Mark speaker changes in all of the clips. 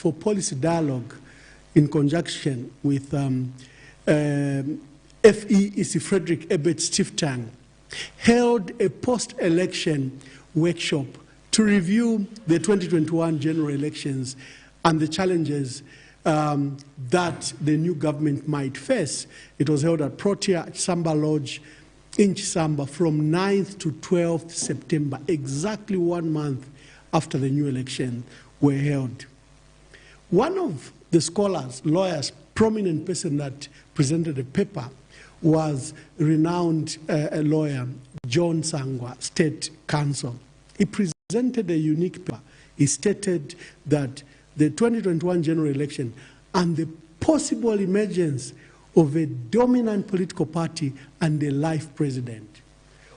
Speaker 1: for Policy Dialogue in conjunction with FEEC Frederick Ebert Stiftang held a post-election workshop to review the 2021 general elections and the challenges that the new government might face. It was held at Protea Samba Lodge in Chisamba from 9th to 12th September, exactly 1 month after the new election were held. One of the scholars, lawyers, prominent person that presented the paper was renowned lawyer John Sangwa, State Counsel. He presented a unique paper. He stated that the 2021 general election and the possible emergence of a dominant political party and a life president.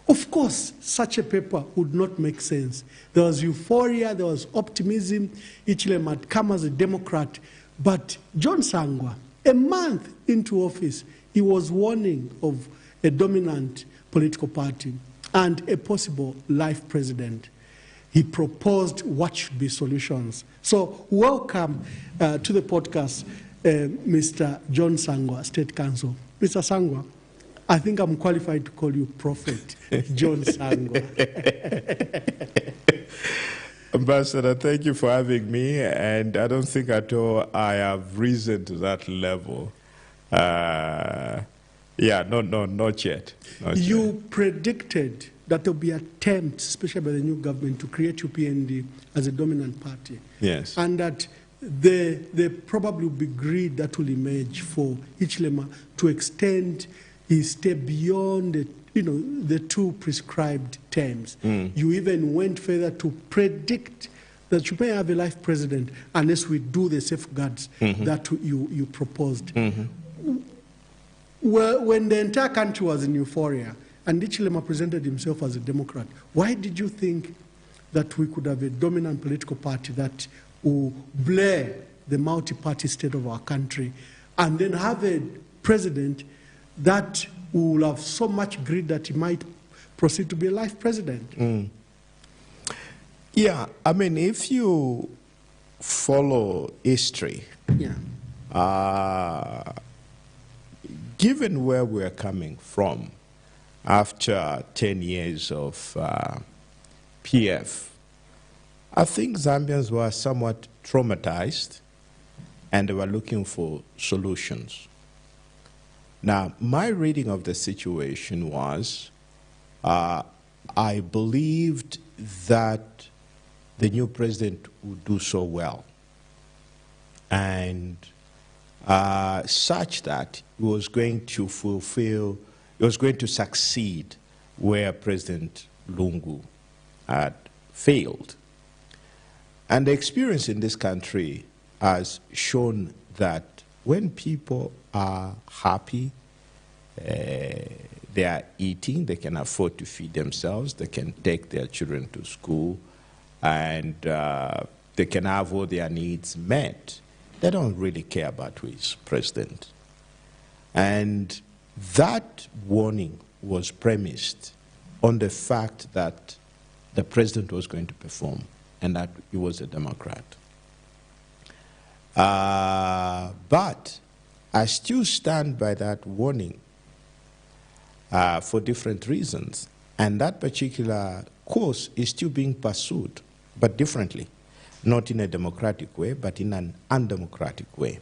Speaker 1: Of course, such a paper would not make sense. There was euphoria, there was optimism. Hichilema had come as a Democrat. But John Sangwa, a month into office, he was warning of a dominant political party and a possible life president. He proposed what should be solutions. So welcome to the podcast, Mr. John Sangwa, State Counsel. Mr. Sangwa, I think I'm qualified to call you Prophet John Sangwa.
Speaker 2: Ambassador, thank you for having me, and I don't think at all I have risen to that level. Not yet. Not
Speaker 1: You predicted that there will be attempts, especially by the new government, to create UPND as a dominant party.
Speaker 2: Yes.
Speaker 1: And that there probably will be greed that will emerge for Hichilema to extend his stay beyond the 2 prescribed terms. You even went further to predict that you may have a life president unless we do the safeguards that you proposed. When the entire country was in euphoria and Hichilema presented himself as a Democrat, why did you think that we could have a dominant political party that will blare the multi-party state of our country and then have a president that will have so much greed that he might proceed to be a life president?
Speaker 2: Yeah, I mean, if you follow history, given where we're coming from after 10 years of PF, I think Zambians were somewhat traumatized and they were looking for solutions. Now, my reading of the situation was I believed that the new president would do so well, and such that he was going to succeed where President Lungu had failed. And the experience in this country has shown that when people are happy, they are eating, they can afford to feed themselves, they can take their children to school, and they can have all their needs met, they don't really care about who is president. And that warning was premised on the fact that the president was going to perform and that he was a Democrat. But I still stand by that warning for different reasons. And that particular course is still being pursued, but differently. Not in a democratic way, but in an undemocratic way.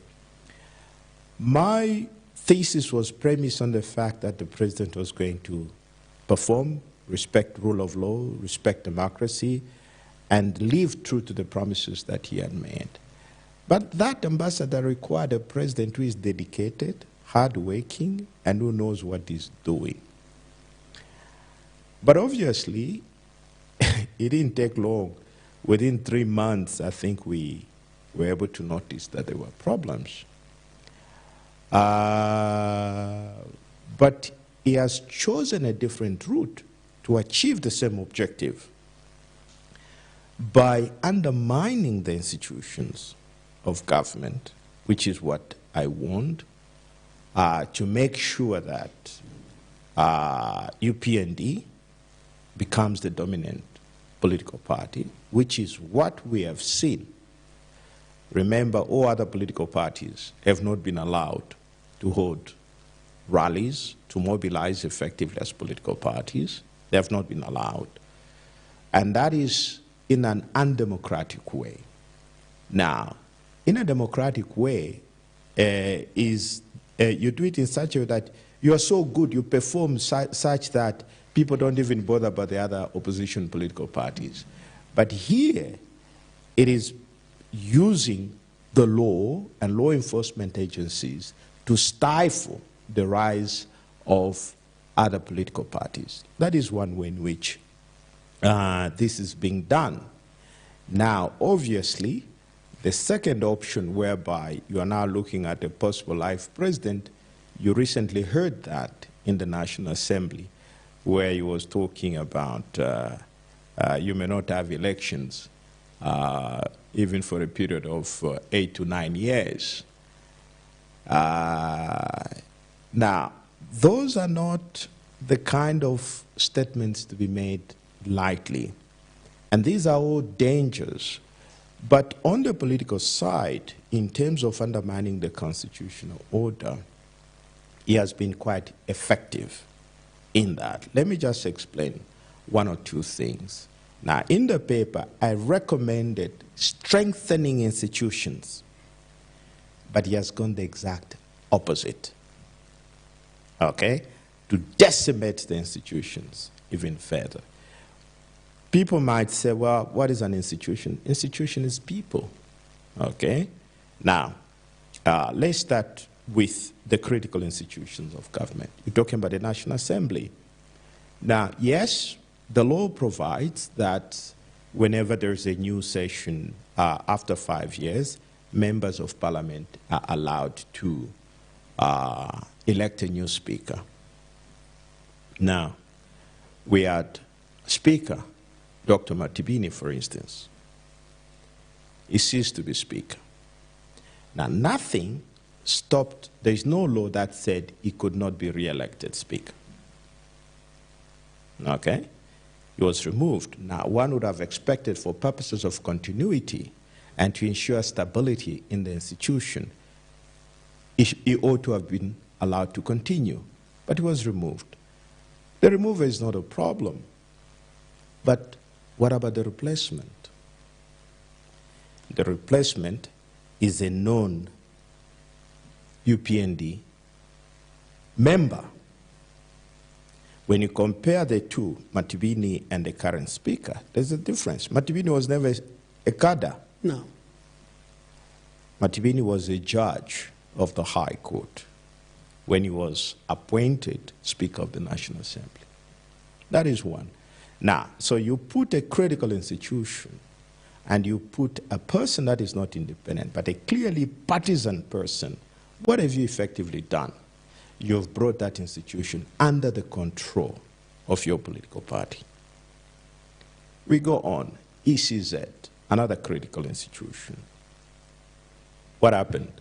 Speaker 2: My thesis was premised on the fact that the president was going to perform, respect rule of law, respect democracy, and live true to the promises that he had made. But that, Ambassador, required a president who is dedicated, hardworking, and who knows what he's doing. But obviously, it didn't take long. Within 3 months, I think we were able to notice that there were problems. But he has chosen a different route to achieve the same objective by undermining the institutions of government, which is what I want, to make sure that UPND becomes the dominant political party, which is what we have seen Remember, all other political parties have not been allowed to hold rallies, to mobilize effectively as political parties. They have not been allowed. And that is in an undemocratic way. Now, in a democratic way, you do it in such a way that you are so good, you perform such that people don't even bother about the other opposition political parties. But here, it is using the law and law enforcement agencies to stifle the rise of other political parties. That is one way in which this is being done. Now, obviously, the second option, whereby you are now looking at a possible life president, you recently heard that in the National Assembly, where he was talking about you may not have elections even for a period of 8 to 9 years. Now, those are not the kind of statements to be made lightly. And these are all dangers. But on the political side, in terms of undermining the constitutional order, he has been quite effective in that. Let me just explain one or two things. Now, in the paper, I recommended strengthening institutions, but he has gone the exact opposite, okay, to decimate the institutions even further. People might say, well, what is an institution? Institution is people, okay? Now, let's start with the critical institutions of government. You're talking about the National Assembly. Now, yes, the law provides that whenever there's a new session after 5 years, members of parliament are allowed to elect a new speaker. Now, we had Speaker Dr. Matibini, for instance. He ceased to be Speaker. Now, nothing stopped, there is no law that said he could not be re-elected Speaker. Okay? He was removed. Now, one would have expected, for purposes of continuity and to ensure stability in the institution, he ought to have been allowed to continue, but he was removed. The removal is not a problem, but what about the replacement? The replacement is a known UPND member. When you compare the two, Matibini and the current speaker, there's a difference. Matibini was never a cadre.
Speaker 1: No.
Speaker 2: Matibini was a judge of the High Court when he was appointed Speaker of the National Assembly. That is one. Now, so you put a critical institution and you put a person that is not independent, but a clearly partisan person, what have you effectively done? You've brought that institution under the control of your political party. We go on. ECZ, another critical institution. What happened?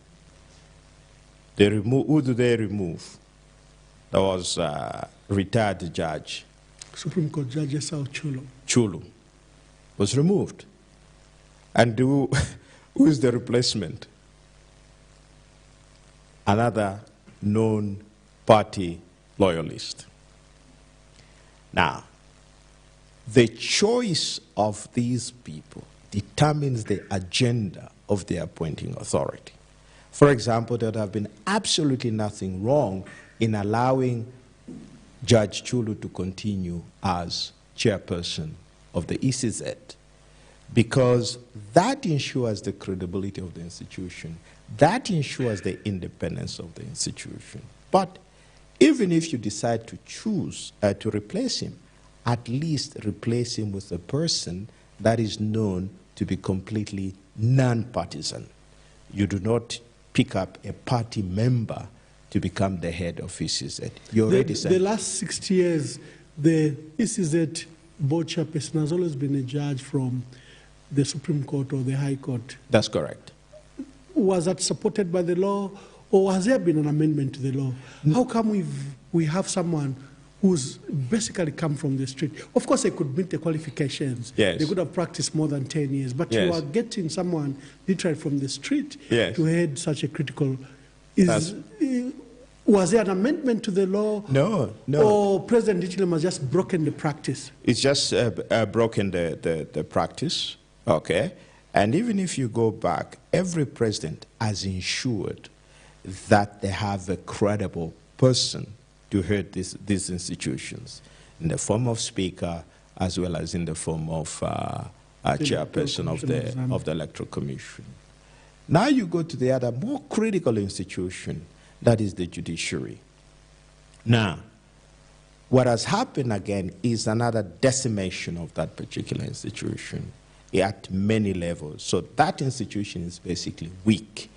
Speaker 2: Who do they remove? There was a retired judge.
Speaker 1: Supreme Court Judge Esau Chulu.
Speaker 2: Chulu was removed. And who is the replacement? Another known party loyalist. Now, the choice of these people determines the agenda of the appointing authority. For example, there would have been absolutely nothing wrong in allowing Judge Chulu to continue as chairperson of the ECZ, because that ensures the credibility of the institution, that ensures the independence of the institution. But even if you decide to choose to replace him, at least replace him with a person that is known to be completely non-partisan. You do not pick up a party member to become the head of ECZ. You already said.
Speaker 1: The last 60 years, the ECZ board chairperson has always been a judge from the Supreme Court or the High Court.
Speaker 2: That's correct.
Speaker 1: Was that supported by the law, or has there been an amendment to the law? How come we have someone who's basically come from the street. Of course, they could meet the qualifications.
Speaker 2: Yes.
Speaker 1: They could have practiced more than 10 years. But
Speaker 2: Yes.
Speaker 1: you are getting someone literally from the street
Speaker 2: Yes.
Speaker 1: to head such a critical... Was there an amendment to the law?
Speaker 2: No, no.
Speaker 1: Or President Hichilema has just broken the practice?
Speaker 2: It's just broken the practice, okay? And even if you go back, every president has ensured that they have a credible person to head these institutions, in the form of speaker, as well as in the form of chairperson of the Electoral Commission. Now you go to the other more critical institution, that is the judiciary. Now, what has happened again is another decimation of that particular institution at many levels. So that institution is basically weak,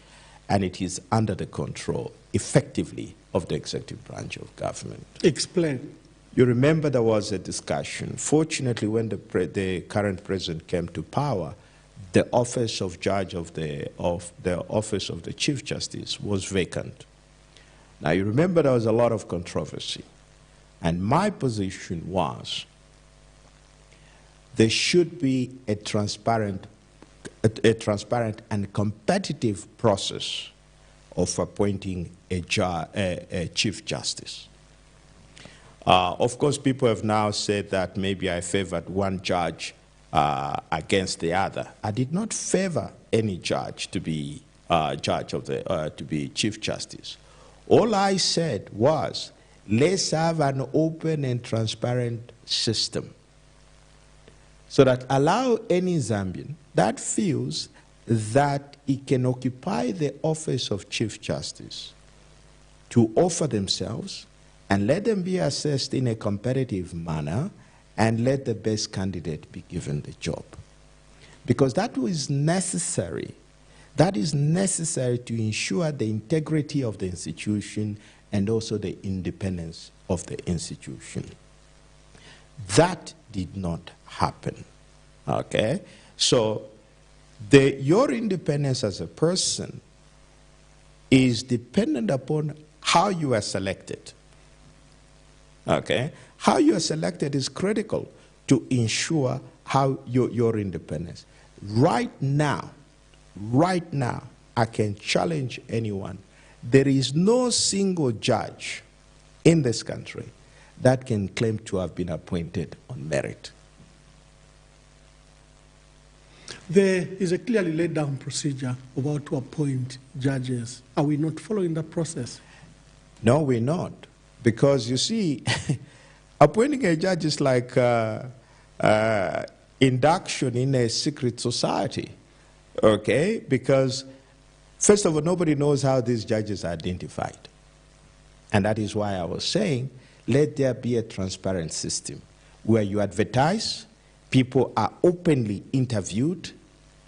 Speaker 2: and it is under the control, effectively, of the executive branch of government.
Speaker 1: Explain.
Speaker 2: You remember there was a discussion. Fortunately, when the current president came to power, the office of judge of the office of the Chief Justice was vacant. Now, you remember there was a lot of controversy, and my position was there should be a transparent and competitive process of appointing a Chief Justice. Of course, people have now said that maybe I favored one judge against the other. I did not favor any judge to be to be Chief Justice. All I said was, let's have an open and transparent system so that allow any Zambian that feels that he can occupy the office of Chief Justice to offer themselves and let them be assessed in a competitive manner and let the best candidate be given the job. Because that was necessary. That is necessary to ensure the integrity of the institution and also the independence of the institution. That did not happen, okay? So your independence as a person is dependent upon how you are selected, okay? How you are selected is critical to ensure how your independence. Right now, I can challenge anyone. There is no single judge in this country that can claim to have been appointed on merit.
Speaker 1: There is a clearly laid down procedure of how to appoint judges. Are we not following that process?
Speaker 2: No, we're not. Because you see, appointing a judge is like induction in a secret society. Okay, because first of all, nobody knows how these judges are identified. And that is why I was saying, let there be a transparent system where you advertise, people are openly interviewed,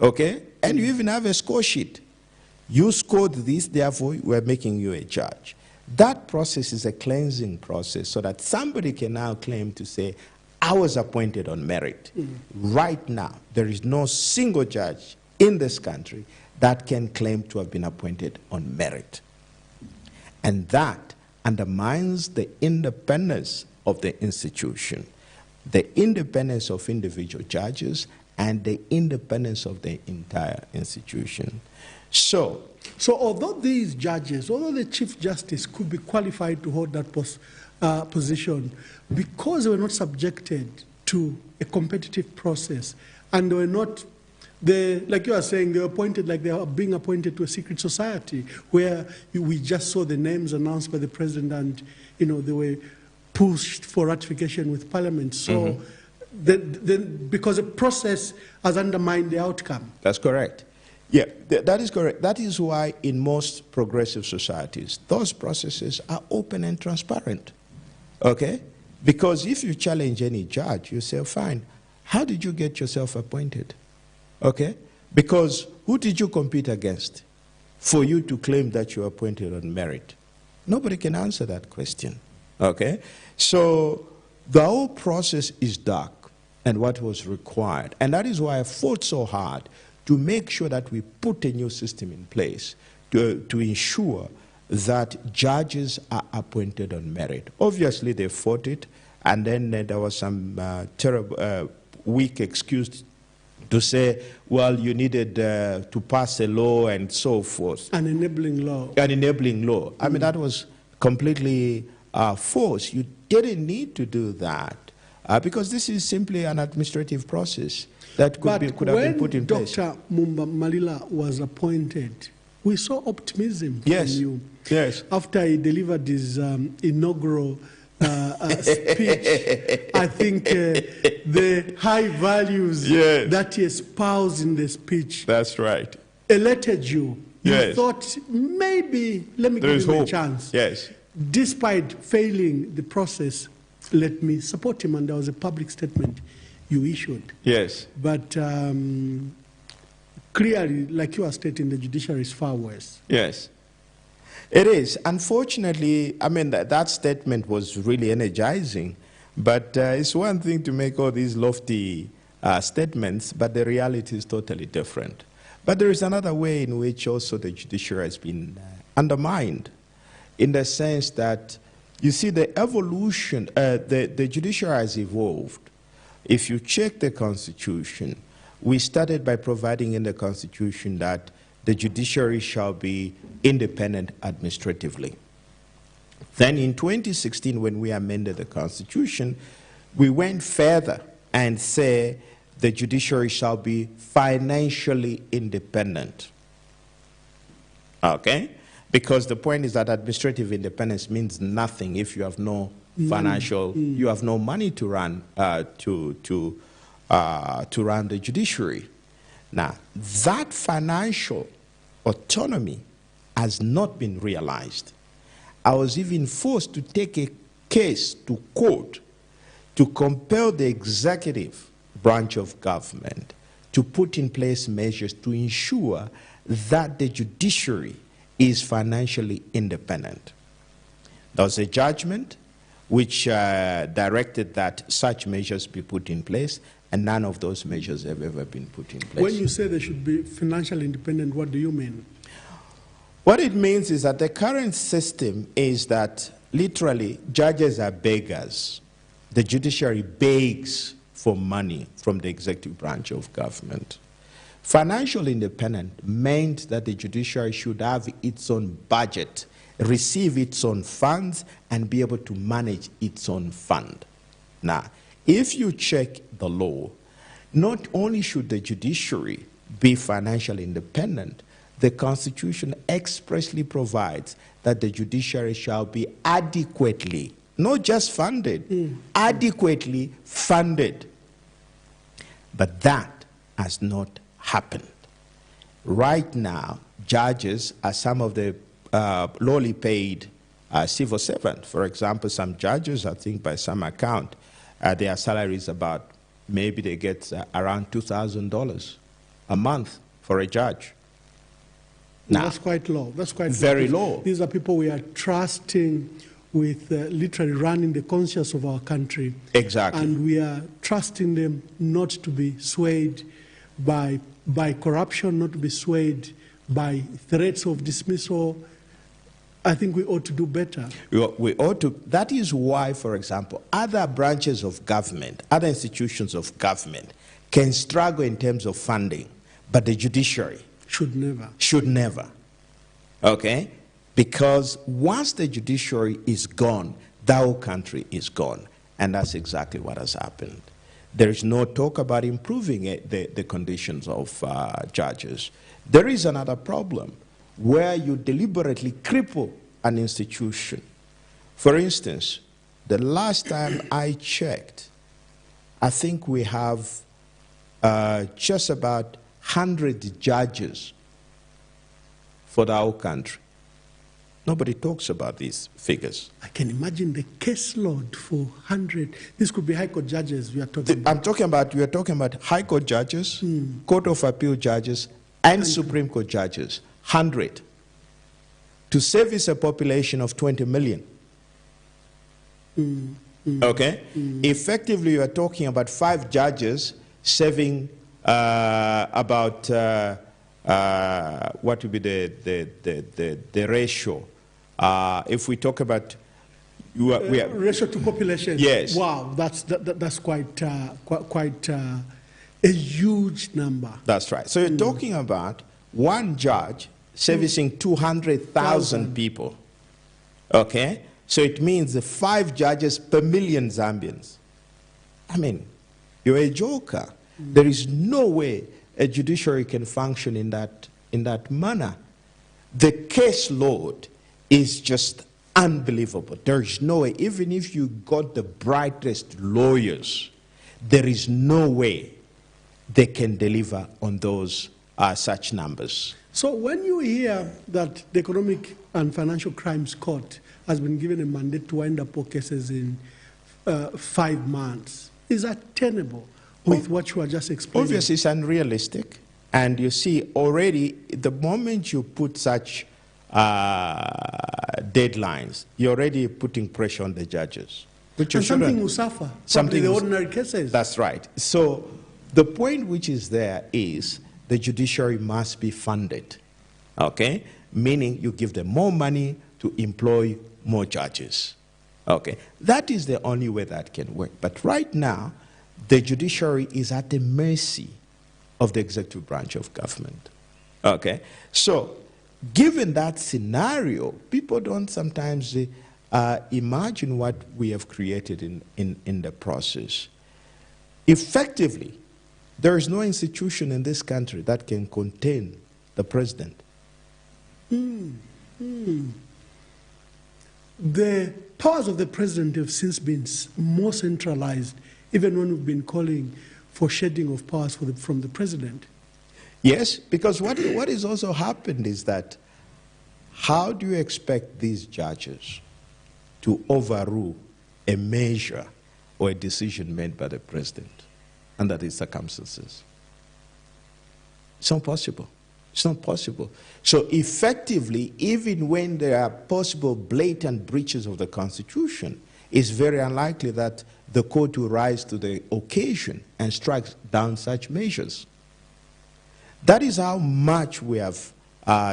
Speaker 2: okay, and you even have a score sheet. You scored this, therefore we're making you a judge. That process is a cleansing process so that somebody can now claim to say, I was appointed on merit. Right now, there is no single judge in this country that can claim to have been appointed on merit. And that undermines the independence of the institution, the independence of individual judges, and the independence of the entire institution. So
Speaker 1: although these judges, although the Chief Justice could be qualified to hold that position, because they were not subjected to a competitive process, and they were not, like you are saying, they were appointed like they are being appointed to a secret society, where we just saw the names announced by the president and, they were pushed for ratification with Parliament. So, because the process has undermined the outcome.
Speaker 2: That's correct. Yeah, that is correct. That is why in most progressive societies, those processes are open and transparent, okay? Because if you challenge any judge, you say, fine, how did you get yourself appointed, okay? Because who did you compete against for you to claim that you were appointed on merit? Nobody can answer that question, okay? So the whole process is dark and what was required. And that is why I fought so hard to make sure that we put a new system in place to ensure that judges are appointed on merit. Obviously, they fought it, and then there was some terrible, weak excuse to say, well, you needed to pass a law and so forth.
Speaker 1: An enabling law.
Speaker 2: An enabling law. I mean, that was completely false. You didn't need to do that because this is simply an administrative process that could have been put in place.
Speaker 1: Dr. Mwamba Malila was appointed, we saw optimism from you.
Speaker 2: Yes.
Speaker 1: After he delivered his inaugural speech, I think the high values that he espoused in the speech,
Speaker 2: that's right,
Speaker 1: elated you. You
Speaker 2: Yes.
Speaker 1: thought, maybe, let me
Speaker 2: There
Speaker 1: give
Speaker 2: is
Speaker 1: him a
Speaker 2: hope.
Speaker 1: chance.
Speaker 2: Yes.
Speaker 1: Despite failing the process, let me support him. And there was a public statement you issued.
Speaker 2: Yes.
Speaker 1: But clearly, like you are stating, the judiciary is far worse.
Speaker 2: Yes. It is. Unfortunately, I mean, that statement was really energizing, but it's one thing to make all these lofty statements, but the reality is totally different. But there is another way in which also the judiciary has been undermined, in the sense that, you see, the evolution, the judiciary has evolved. If you check the Constitution, we started by providing in the Constitution that the judiciary shall be independent administratively. Then in 2016, when we amended the Constitution, we went further and said the judiciary shall be financially independent. Okay? Because the point is that administrative independence means nothing if you have no financial, you have no money to run to run the judiciary. Now, that financial autonomy has not been realized. I was even forced to take a case to court to compel the executive branch of government to put in place measures to ensure that the judiciary is financially independent. There was a judgment which directed that such measures be put in place, and none of those measures have ever been put in place.
Speaker 1: When you say they should be financially independent, what do you mean?
Speaker 2: What it means is that the current system is that literally judges are beggars. The judiciary begs for money from the executive branch of government. Financial independence meant that the judiciary should have its own budget, receive its own funds, and be able to manage its own fund. Now, if you check the law, not only should the judiciary be financially independent, the Constitution expressly provides that the judiciary shall be adequately, not just funded, adequately funded. But that has not happened. Right now, judges are some of the lowly paid civil servants. For example, some judges, I think by some account, their salary is about, maybe they get around $2,000 a month for a judge. Now,
Speaker 1: that's quite low. That's quite
Speaker 2: very
Speaker 1: low.
Speaker 2: low.
Speaker 1: These are people we are trusting with literally running the conscience of our country.
Speaker 2: Exactly.
Speaker 1: And we are trusting them not to be swayed by corruption, not to be swayed by threats of dismissal. I think we ought to do better.
Speaker 2: We ought to. That is why, for example, other branches of government, other institutions of government can struggle in terms of funding, but the judiciary
Speaker 1: should never.
Speaker 2: Should never. Okay? Because once the judiciary is gone, the whole country is gone. And that's exactly what has happened. There is no talk about improving the conditions of judges. There is another problem where you deliberately cripple an institution. For instance, the last time I checked, I think we have just about 100 judges for the whole country. Nobody talks about these figures.
Speaker 1: I can imagine the caseload for 100. This could be High Court judges we are talking about.
Speaker 2: We are talking about High Court judges, Court of Appeal judges, and Supreme Court judges. 100. To service a population of 20 million. Okay? Effectively, you are talking about 5 judges serving about what would be the ratio if we talk about
Speaker 1: ratio to population.
Speaker 2: Yes.
Speaker 1: Wow, that's quite a huge number.
Speaker 2: That's right. So you're talking about one judge servicing 200,000 people. Okay? So it means 5 judges per million Zambians. I mean, you're a joker. There is no way a judiciary can function in that manner. The caseload is just unbelievable. There is no way, even if you got the brightest lawyers, there is no way they can deliver on those such numbers.
Speaker 1: So when you hear that the Economic and Financial Crimes Court has been given a mandate to wind up all cases in 5 months, is that tenable with what you are just explaining?
Speaker 2: Obviously, it's unrealistic. And you see, already, the moment you put such deadlines, you're already putting pressure on the judges.
Speaker 1: And something will suffer. Something the ordinary cases.
Speaker 2: That's right. So the point which is there is the judiciary must be funded, okay? Meaning you give them more money to employ more judges, okay? That is the only way that can work. But right now, the judiciary is at the mercy of the executive branch of government, okay? So given that scenario, people don't sometimes imagine what we have created in the process. Effectively, there is no institution in this country that can contain the president.
Speaker 1: The powers of the president have since been more centralized, even when we've been calling for shedding of powers from the president.
Speaker 2: Yes, because what has also happened is that how do you expect these judges to overrule a measure or a decision made by the president under these circumstances? It's not possible. It's not possible. So effectively, even when there are possible blatant breaches of the Constitution, it's very unlikely that the court will rise to the occasion and strike down such measures. That is how much we have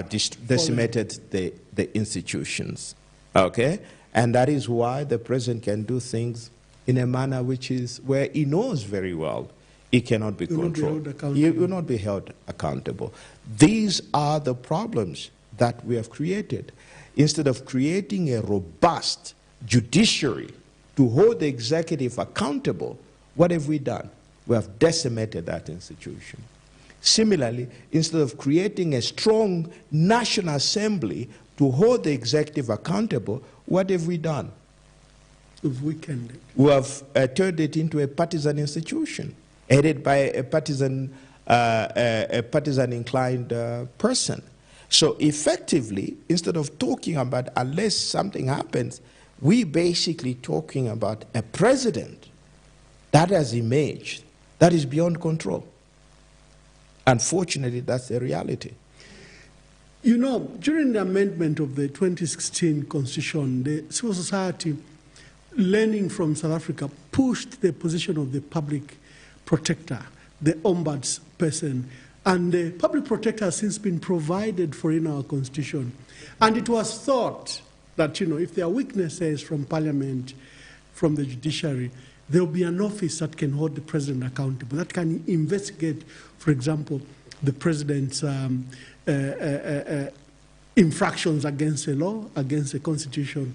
Speaker 2: decimated the institutions, okay? And that is why the president can do things in a manner which is where he knows very well he cannot be controlled. He will not be held accountable. These are the problems that we have created. Instead of creating a robust judiciary to hold the executive accountable, what have we done? We have decimated that institution. Similarly, instead of creating a strong National Assembly to hold the executive accountable, what have we done?
Speaker 1: We've weakened it.
Speaker 2: We have turned it into a partisan institution, headed by a partisan-inclined person. So effectively, instead of talking about unless something happens, we're basically talking about a president that has emerged that is beyond control. Unfortunately, that's the reality.
Speaker 1: You know, during the amendment of the 2016 Constitution, the civil society, learning from South Africa, pushed the position of the public protector, the ombudsperson, and the public protector has since been provided for in our Constitution. And it was thought that, you know, if there are weaknesses from Parliament, from the judiciary, there will be an office that can hold the president accountable, that can investigate, for example, the president's infractions against a law, against the Constitution.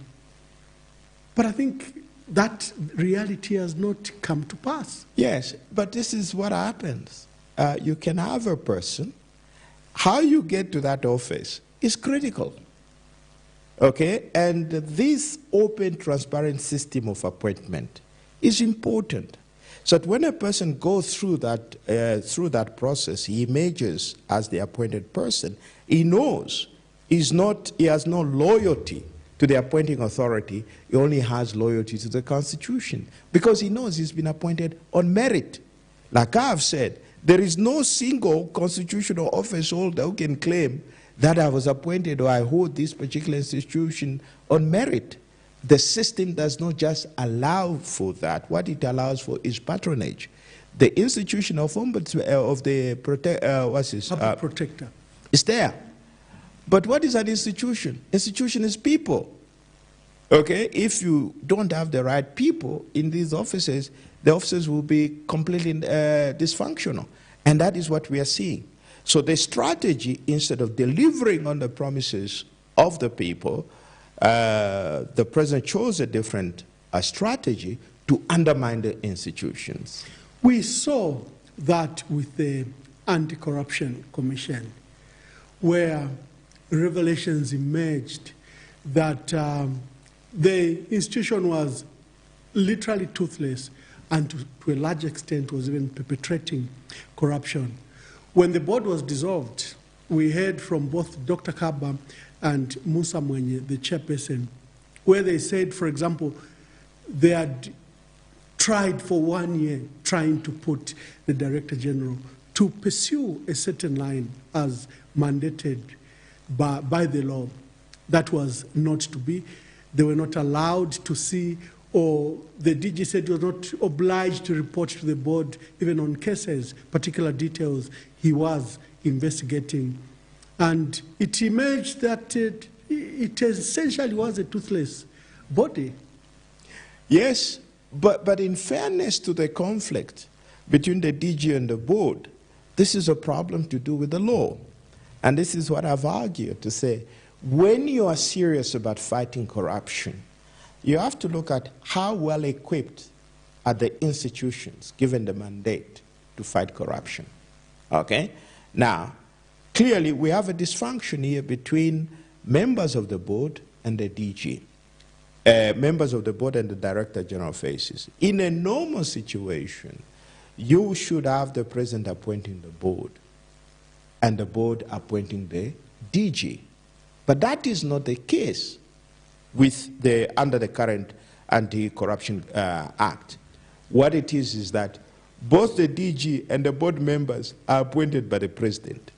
Speaker 1: But I think that reality has not come to pass.
Speaker 2: Yes, but this is what happens. You can have a person. How you get to that office is critical. Okay? And this open, transparent system of appointment is important. So that when a person goes through that process, he emerges as the appointed person, he knows he has no loyalty to the appointing authority, he only has loyalty to the Constitution, because he knows he's been appointed on merit. Like I've said, there is no single constitutional office holder who can claim that I was appointed or I hold this particular institution on merit. The system does not just allow for that. What it allows for is patronage. The institution of ombudsman, of the public protector is there. But what is an institution? Institution is people. Okay? If you don't have the right people in these offices, the offices will be completely dysfunctional. And that is what we are seeing. So the strategy, instead of delivering on the promises of the people, the president chose a different strategy to undermine the institutions.
Speaker 1: We saw that with the Anti-Corruption Commission, where revelations emerged that the institution was literally toothless and to a large extent was even perpetrating corruption. When the board was dissolved, we heard from both Dr. Kaba and Musa Mwenye, the chairperson, where they said, for example, they had tried for 1 year trying to put the Director General to pursue a certain line as mandated by the law. That was not to be. They were not allowed to see, or the DG said he was not obliged to report to the board even on cases, particular details he was investigating. And it emerged that it essentially was a toothless body.
Speaker 2: Yes, but in fairness to the conflict between the DG and the board, this is a problem to do with the law. And this is what I've argued, to say, when you are serious about fighting corruption, you have to look at how well equipped are the institutions given the mandate to fight corruption. Okay? Now, clearly we have a dysfunction here between members of the board and the DG. Members of the board and the Director General faces. In a normal situation, you should have the president appointing the board and the board appointing the DG. But that is not the case with under the current Anti-Corruption Act. What it is that both the DG and the board members are appointed by the president.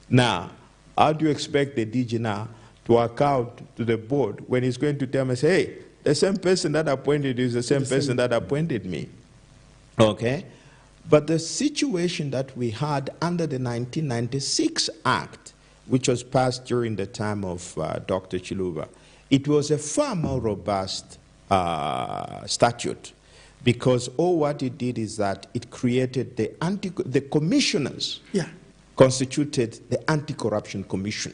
Speaker 2: Now, how do you expect the DG now to account to the board when he's going to tell me, say, hey, the same person that appointed you is the same person that appointed me? Okay? But the situation that we had under the 1996 Act, which was passed during the time of Dr. Chiluba, it was a far more robust statute, because all what it did is that it created the commissioners, constituted the Anti-Corruption Commission.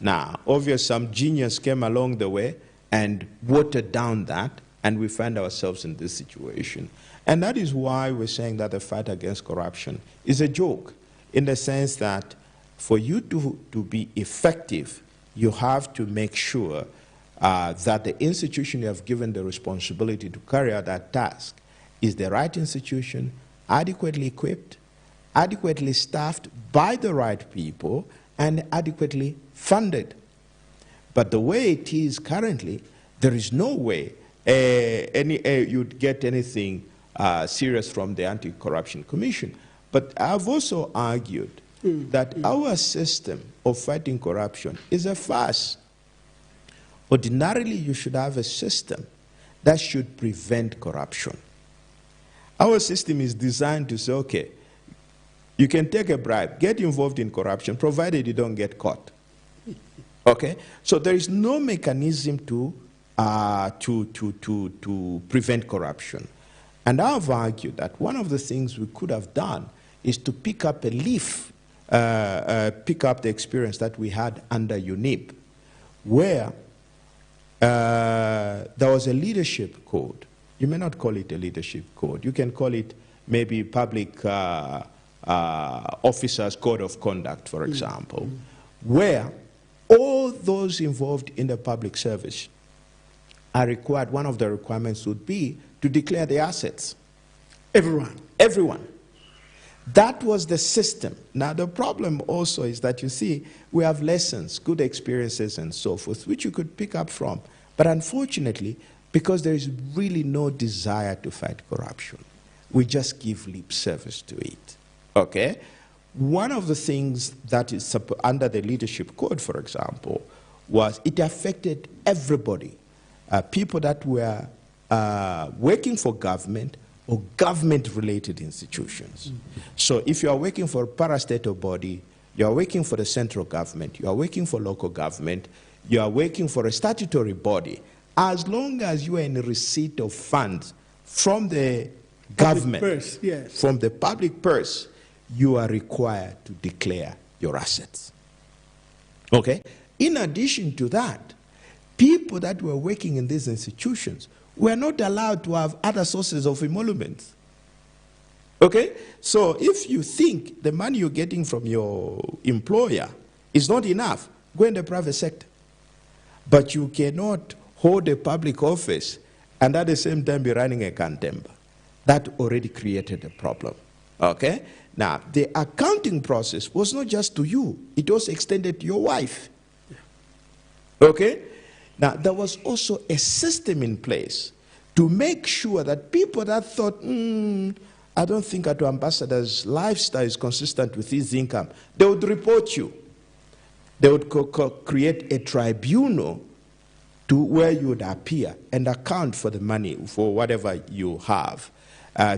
Speaker 2: Now, obviously, some genius came along the way and watered down that, and we find ourselves in this situation. And that is why we're saying that the fight against corruption is a joke, in the sense that for you to be effective, you have to make sure that the institution you have given the responsibility to carry out that task is the right institution, adequately equipped, adequately staffed by the right people, and adequately funded. But the way it is currently, there is no way you'd get anything serious from the Anti-Corruption Commission. But I've also argued that our system of fighting corruption is a farce. Ordinarily, you should have a system that should prevent corruption. Our system is designed to say, okay, you can take a bribe, get involved in corruption, provided you don't get caught. Okay? So there is no mechanism to prevent corruption. And I've argued that one of the things we could have done is to pick up a leaf, pick up the experience that we had under UNIP, where there was a leadership code. You may not call it a leadership code. You can call it maybe public officers' code of conduct, for example, where all those involved in the public service are required. One of the requirements would be to declare the assets.
Speaker 1: Everyone.
Speaker 2: Everyone. That was the system. Now, the problem also is that, you see, we have lessons, good experiences, and so forth, which you could pick up from. But unfortunately, because there is really no desire to fight corruption, we just give lip service to it. Okay? One of the things that is under the leadership code, for example, was it affected everybody. People that were working for government or government-related institutions. So if you are working for a parastatal body, You are working for the central government. You are working for local government. You are working for a statutory body. As long as you are in receipt of funds from the government,
Speaker 1: purse, yes,
Speaker 2: from the public purse, you are required to declare your assets. Okay? In addition to that, people that were working in these institutions were not allowed to have other sources of emoluments. Okay? So if you think the money you're getting from your employer is not enough, go in the private sector. But you cannot hold a public office and at the same time be running a cantember. That already created a problem. Okay? Now, the accounting process was not just to you. It was extended to your wife. Okay? Now, there was also a system in place to make sure that people that thought, I don't think our ambassador's lifestyle is consistent with his income, they would report you. They would create a tribunal to where you would appear and account for the money, for whatever you have,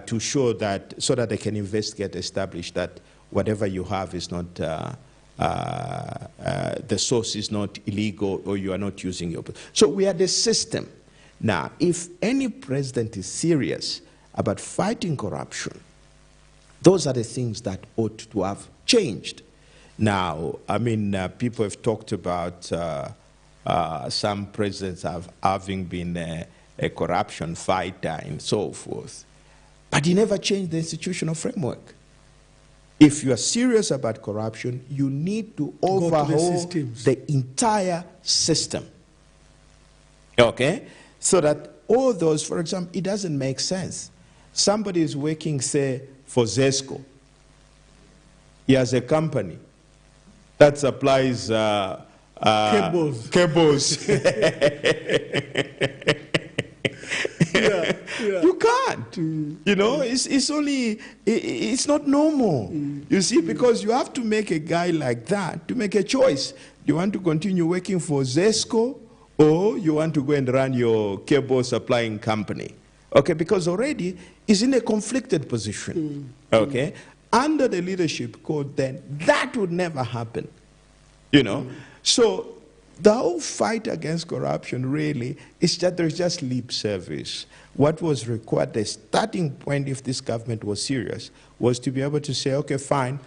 Speaker 2: to show that, so that they can investigate, establish that whatever you have is not, the source is not illegal or you are not using your. So we are the system. Now, if any president is serious about fighting corruption, those are the things that ought to have changed. Now, I mean, people have talked about some presidents having been a corruption fighter and so forth. But he never changed the institutional framework. If you are serious about corruption, you need to overhaul the entire system. Okay? So that all those, for example, it doesn't make sense. Somebody is working, say, for Zesco. He has a company that supplies cables.
Speaker 1: Yeah.
Speaker 2: You can't. You know, it's not normal. You see, because you have to make a guy like that to make a choice. Do you want to continue working for Zesco or you want to go and run your cable supplying company? Okay, because already he's in a conflicted position. Okay? Under the leadership code, then that would never happen. You know? So the whole fight against corruption really is that there's just lip service. What was required, the starting point, if this government was serious, was to be able to say, okay, fine,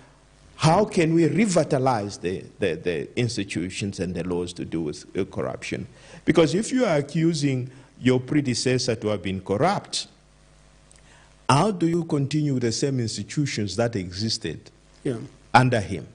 Speaker 2: how can we revitalize the institutions and the laws to do with corruption? Because if you are accusing your predecessor to have been corrupt, how do you continue the same institutions that existed under him?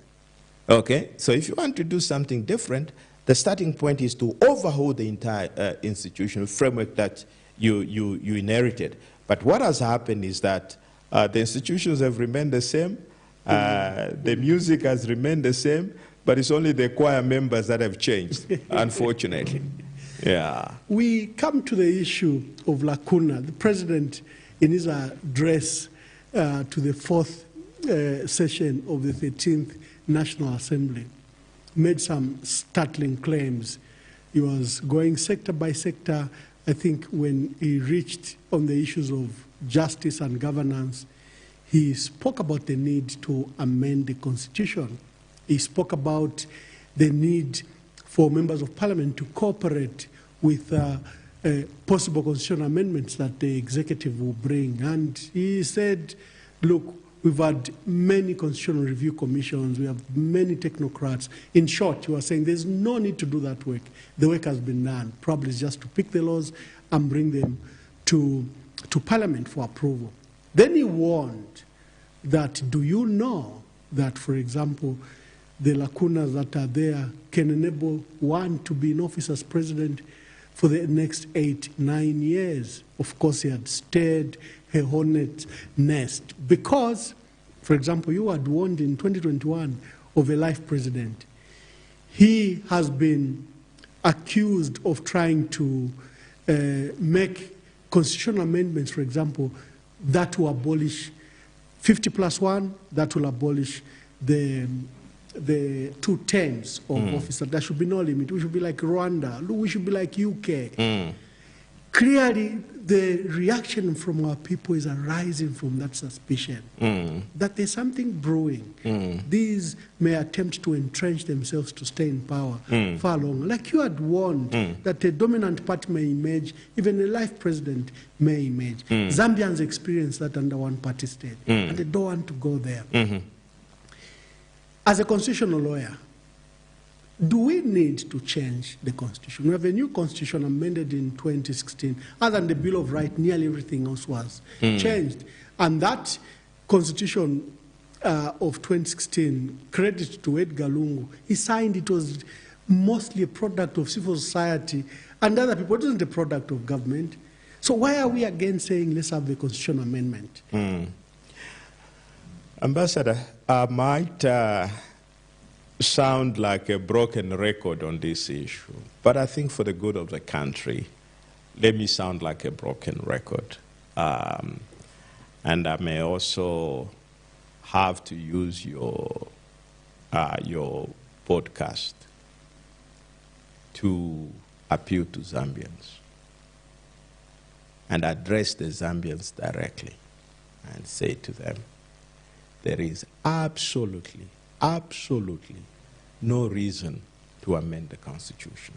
Speaker 2: Okay, so if you want to do something different, the starting point is to overhaul the entire institutional framework that you inherited. But what has happened is that the institutions have remained the same, the music has remained the same, but it's only the choir members that have changed, unfortunately. Yeah.
Speaker 1: We come to the issue of lacuna. The president, in his address to the fourth session of the 13th National Assembly, made some startling claims. He was going sector by sector. I think when he reached on the issues of justice and governance, he spoke about the need to amend the Constitution. He spoke about the need for members of parliament to cooperate with possible constitutional amendments that the executive will bring. And he said, look, we've had many constitutional review commissions, we have many technocrats. In short, you are saying there's no need to do that work. The work has been done. Probably it's just to pick the laws and bring them to Parliament for approval. Then he warned that, do you know that, for example, the lacunas that are there can enable one to be in office as president for the next 8-9 years? Of course, he had stirred a hornet's nest because, for example, you had warned in 2021 of a life president. He has been accused of trying to make constitutional amendments, for example, that will abolish 50+1, that will abolish the 2 terms of office. There should be no limit. We should be like Rwanda. We should be like UK. clearly the reaction from our people is arising from that suspicion that there's something brewing. These may attempt to entrench themselves to stay in power far longer. Like you had warned that a dominant party may emerge, even a life president may emerge. Zambians experience that under one-party state, and they don't want to go there. As a constitutional lawyer, do we need to change the Constitution? We have a new Constitution amended in 2016. Other than the Bill of Rights, nearly everything else was changed. And that Constitution of 2016, credit to Edgar Lungu, he signed it was mostly a product of civil society and other people. It wasn't a product of government. So why are we again saying let's have a constitutional amendment?
Speaker 2: Ambassador, I might sound like a broken record on this issue, but I think for the good of the country, let me sound like a broken record. And I may also have to use your podcast to appeal to Zambians and address the Zambians directly and say to them, there is absolutely no reason to amend the Constitution.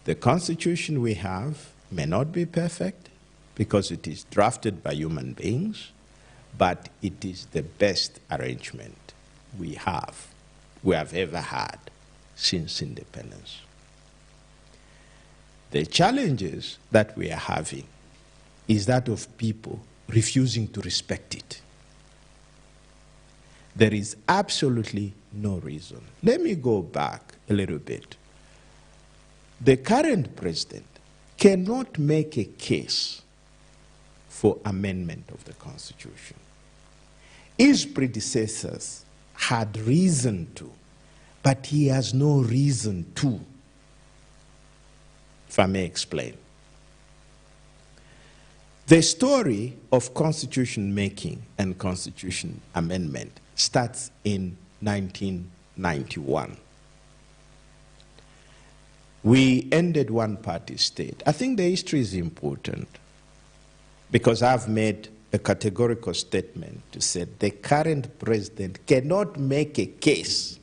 Speaker 2: The Constitution we have may not be perfect because it is drafted by human beings, but it is the best arrangement we have ever had since independence. The challenges that we are having is that of people refusing to respect it. There is absolutely no reason. Let me go back a little bit. The current president cannot make a case for amendment of the Constitution. His predecessors had reason to, but he has no reason to, if I may explain. The story of constitution making and constitution amendment starts in 1991. We ended one-party state. I think the history is important because I've made a categorical statement to say the current president cannot make a case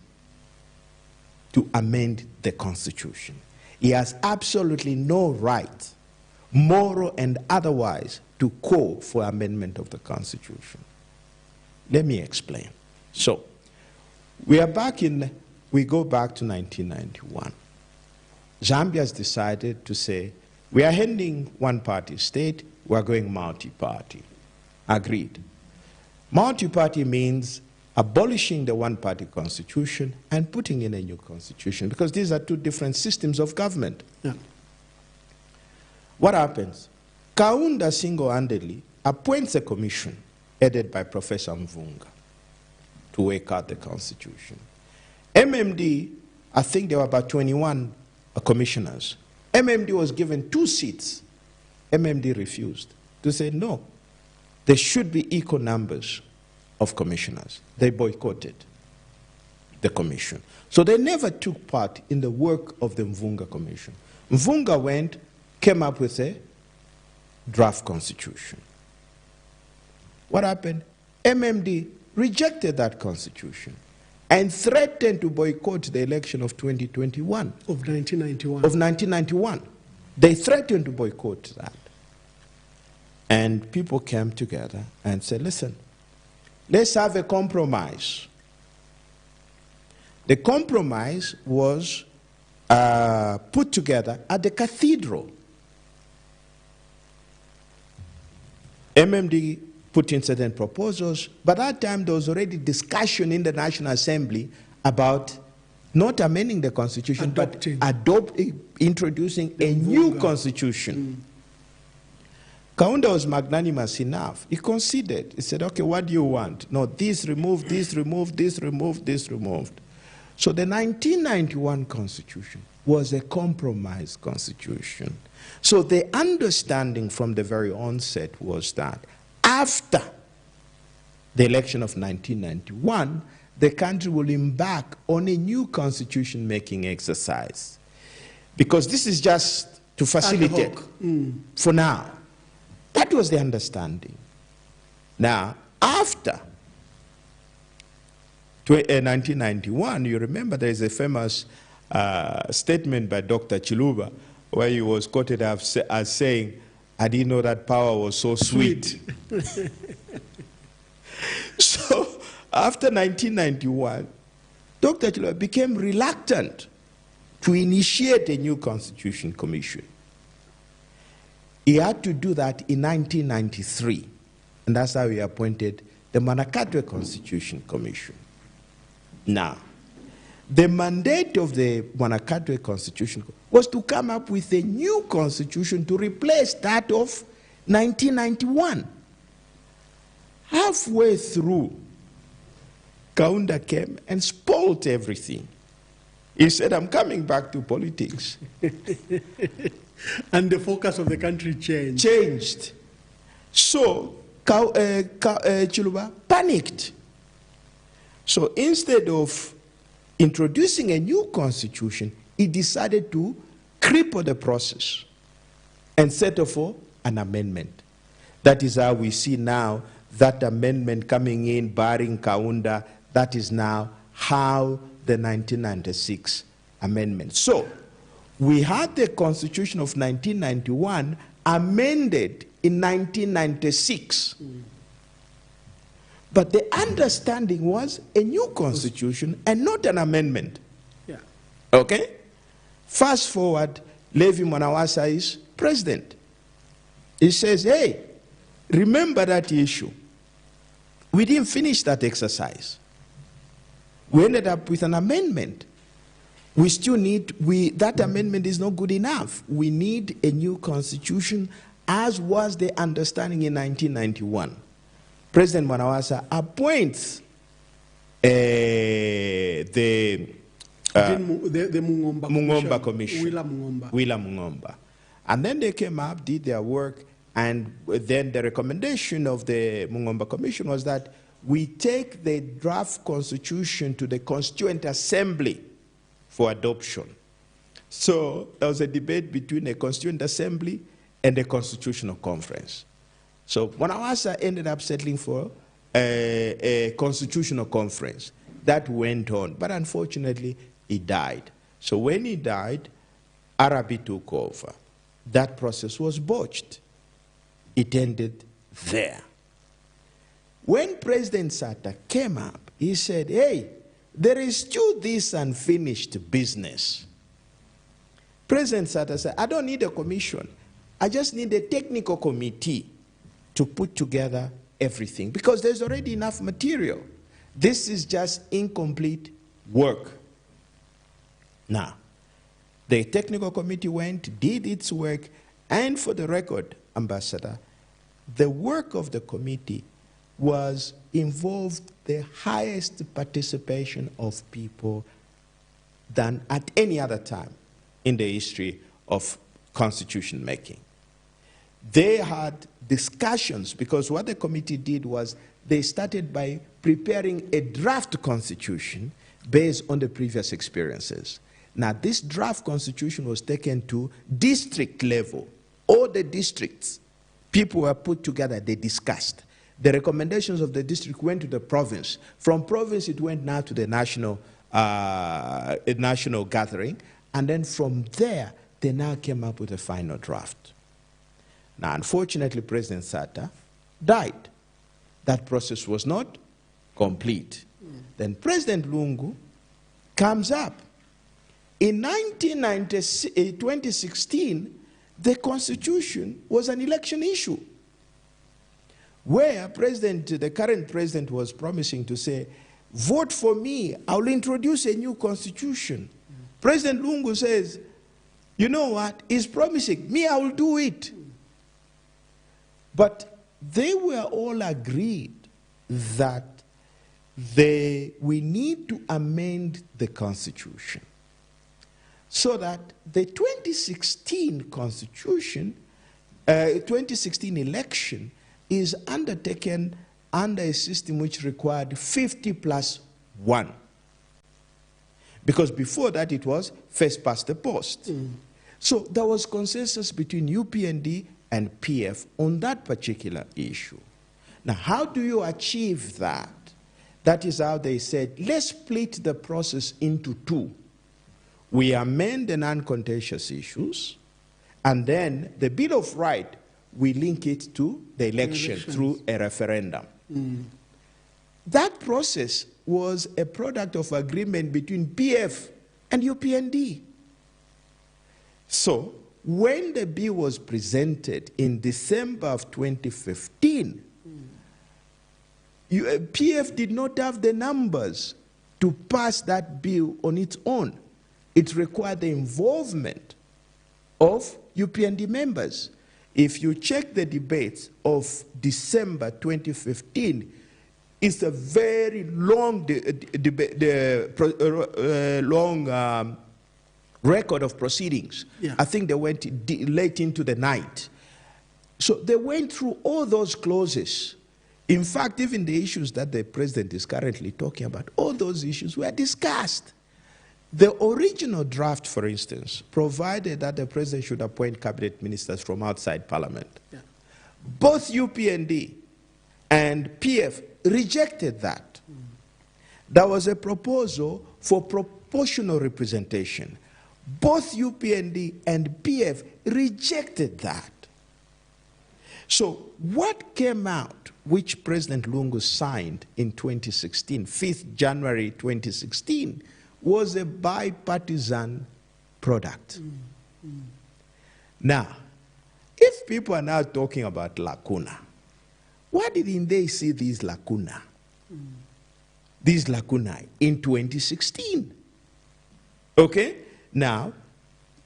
Speaker 2: to amend the Constitution. He has absolutely no right, moral and otherwise, to call for amendment of the Constitution. Let me explain. So, we go back to 1991. Zambia has decided to say, we are ending one-party state, we are going multi-party. Agreed. Multi-party means abolishing the one-party constitution and putting in a new constitution, because these are two different systems of government.
Speaker 1: Yeah.
Speaker 2: What happens? Kaunda single-handedly appoints a commission headed by Professor Mvunga to work out the constitution. MMD, I think there were about 21 commissioners. MMD was given 2 seats. MMD refused to say no. There should be equal numbers of commissioners. They boycotted the commission. So they never took part in the work of the Mvunga Commission. Mvunga came up with a draft constitution. What happened? MMD rejected that constitution and threatened to boycott the election of 2021.
Speaker 1: Of 1991.
Speaker 2: Of 1991. They threatened to boycott that. And people came together and said, listen, let's have a compromise. The compromise was put together at the cathedral. MMD put in certain proposals, but at that time there was already discussion in the National Assembly about not amending the Constitution, but introducing a new Constitution. Kaunda was magnanimous enough. He conceded. He said, okay, what do you want? No, this removed, this removed, this removed, this removed. So the 1991 Constitution was a compromise Constitution. So the understanding from the very onset was that after the election of 1991, the country will embark on a new constitution-making exercise. because this is just to facilitate for now. That was the understanding. Now, after 1991, you remember there is a famous statement by Dr. Chiluba where he was quoted as saying, "I didn't know that power was so sweet." So after 1991, Dr. Chiluba became reluctant to initiate a new Constitution Commission. He had to do that in 1993, and that's how he appointed the Manakatwe Constitution Commission. Now, the mandate of the Manakatwe Constitution was to come up with a new constitution to replace that of 1991. Halfway through, Kaunda came and spoiled everything. He said, "I'm coming back to politics."
Speaker 1: And the focus of the country
Speaker 2: changed. So Chiluba panicked. So instead of introducing a new constitution, he decided to cripple the process and settle for an amendment. That is how we see now that amendment coming in, barring Kaunda. That is now how the 1996 amendment. So we had the Constitution of 1991 amended in 1996. But the understanding was a new constitution and not an amendment.
Speaker 1: Yeah.
Speaker 2: Okay? Fast forward, Levi Mwanawasa is president. He says, "Hey, remember that issue. We didn't finish that exercise. We ended up with an amendment. We still need, that amendment is not good enough. We need a new constitution, as was the understanding in 1991. President Mwanawasa appoints the Mwamba Commission. Willa Mwamba. And then they came up, did their work, and then the recommendation of the Mwamba Commission was that we take the draft constitution to the Constituent Assembly for adoption. So there was a debate between the Constituent Assembly and the Constitutional Conference. So Mwanawasa ended up settling for a Constitutional Conference. That went on, but unfortunately, he died. So when he died, Arabi took over. That process was botched. It ended there. When President Sata came up, he said, "Hey, there is still this unfinished business." President Sata said, "I don't need a commission. I just need a technical committee to put together everything, because there's already enough material. This is just incomplete work." Now, the technical committee went, did its work, and for the record, Ambassador, the work of the committee involved the highest participation of people than at any other time in the history of constitution making. They had discussions, because what the committee did was they started by preparing a draft constitution based on the previous experiences. Now, this draft constitution was taken to district level. All the districts, people were put together, they discussed. The recommendations of the district went to the province. From province, it went now to the national gathering. And then from there, they now came up with a final draft. Now, unfortunately, President Sata died. That process was not complete. Then President Lungu comes up. In 2016, the Constitution was an election issue, where the current president was promising to say, "Vote for me, I'll introduce a new constitution." President Lungu says, "You know what, he's promising, me, I will do it." But they were all agreed that we need to amend the Constitution so that the 2016 Constitution, 2016 election is undertaken under a system which required 50+1. Because before that, it was first past the post. So there was consensus between UPND and PF on that particular issue. Now, how do you achieve that? That is how they said, let's split the process into two. We amend the non-contentious issues, and then the Bill of Rights, we link it to the election through a referendum. That process was a product of agreement between PF and UPND. So, when the bill was presented in December of 2015, PF did not have the numbers to pass that bill on its own. It required the involvement of UPND members. If you check the debates of December 2015, it's a very long record of proceedings. Yeah. I think they went late into the night. So they went through all those clauses. In fact, even the issues that the president is currently talking about, all those issues were discussed. The original draft, for instance, provided that the president should appoint cabinet ministers from outside parliament. Yeah. Both UPND and PF rejected that. There was a proposal for proportional representation. Both UPND and PF rejected that. So what came out, which President Lungu signed in 2016, 5th January 2016, was a bipartisan product. Now, if people are now talking about lacuna, why didn't they see these lacuna? These lacunae in 2016. Okay? Now,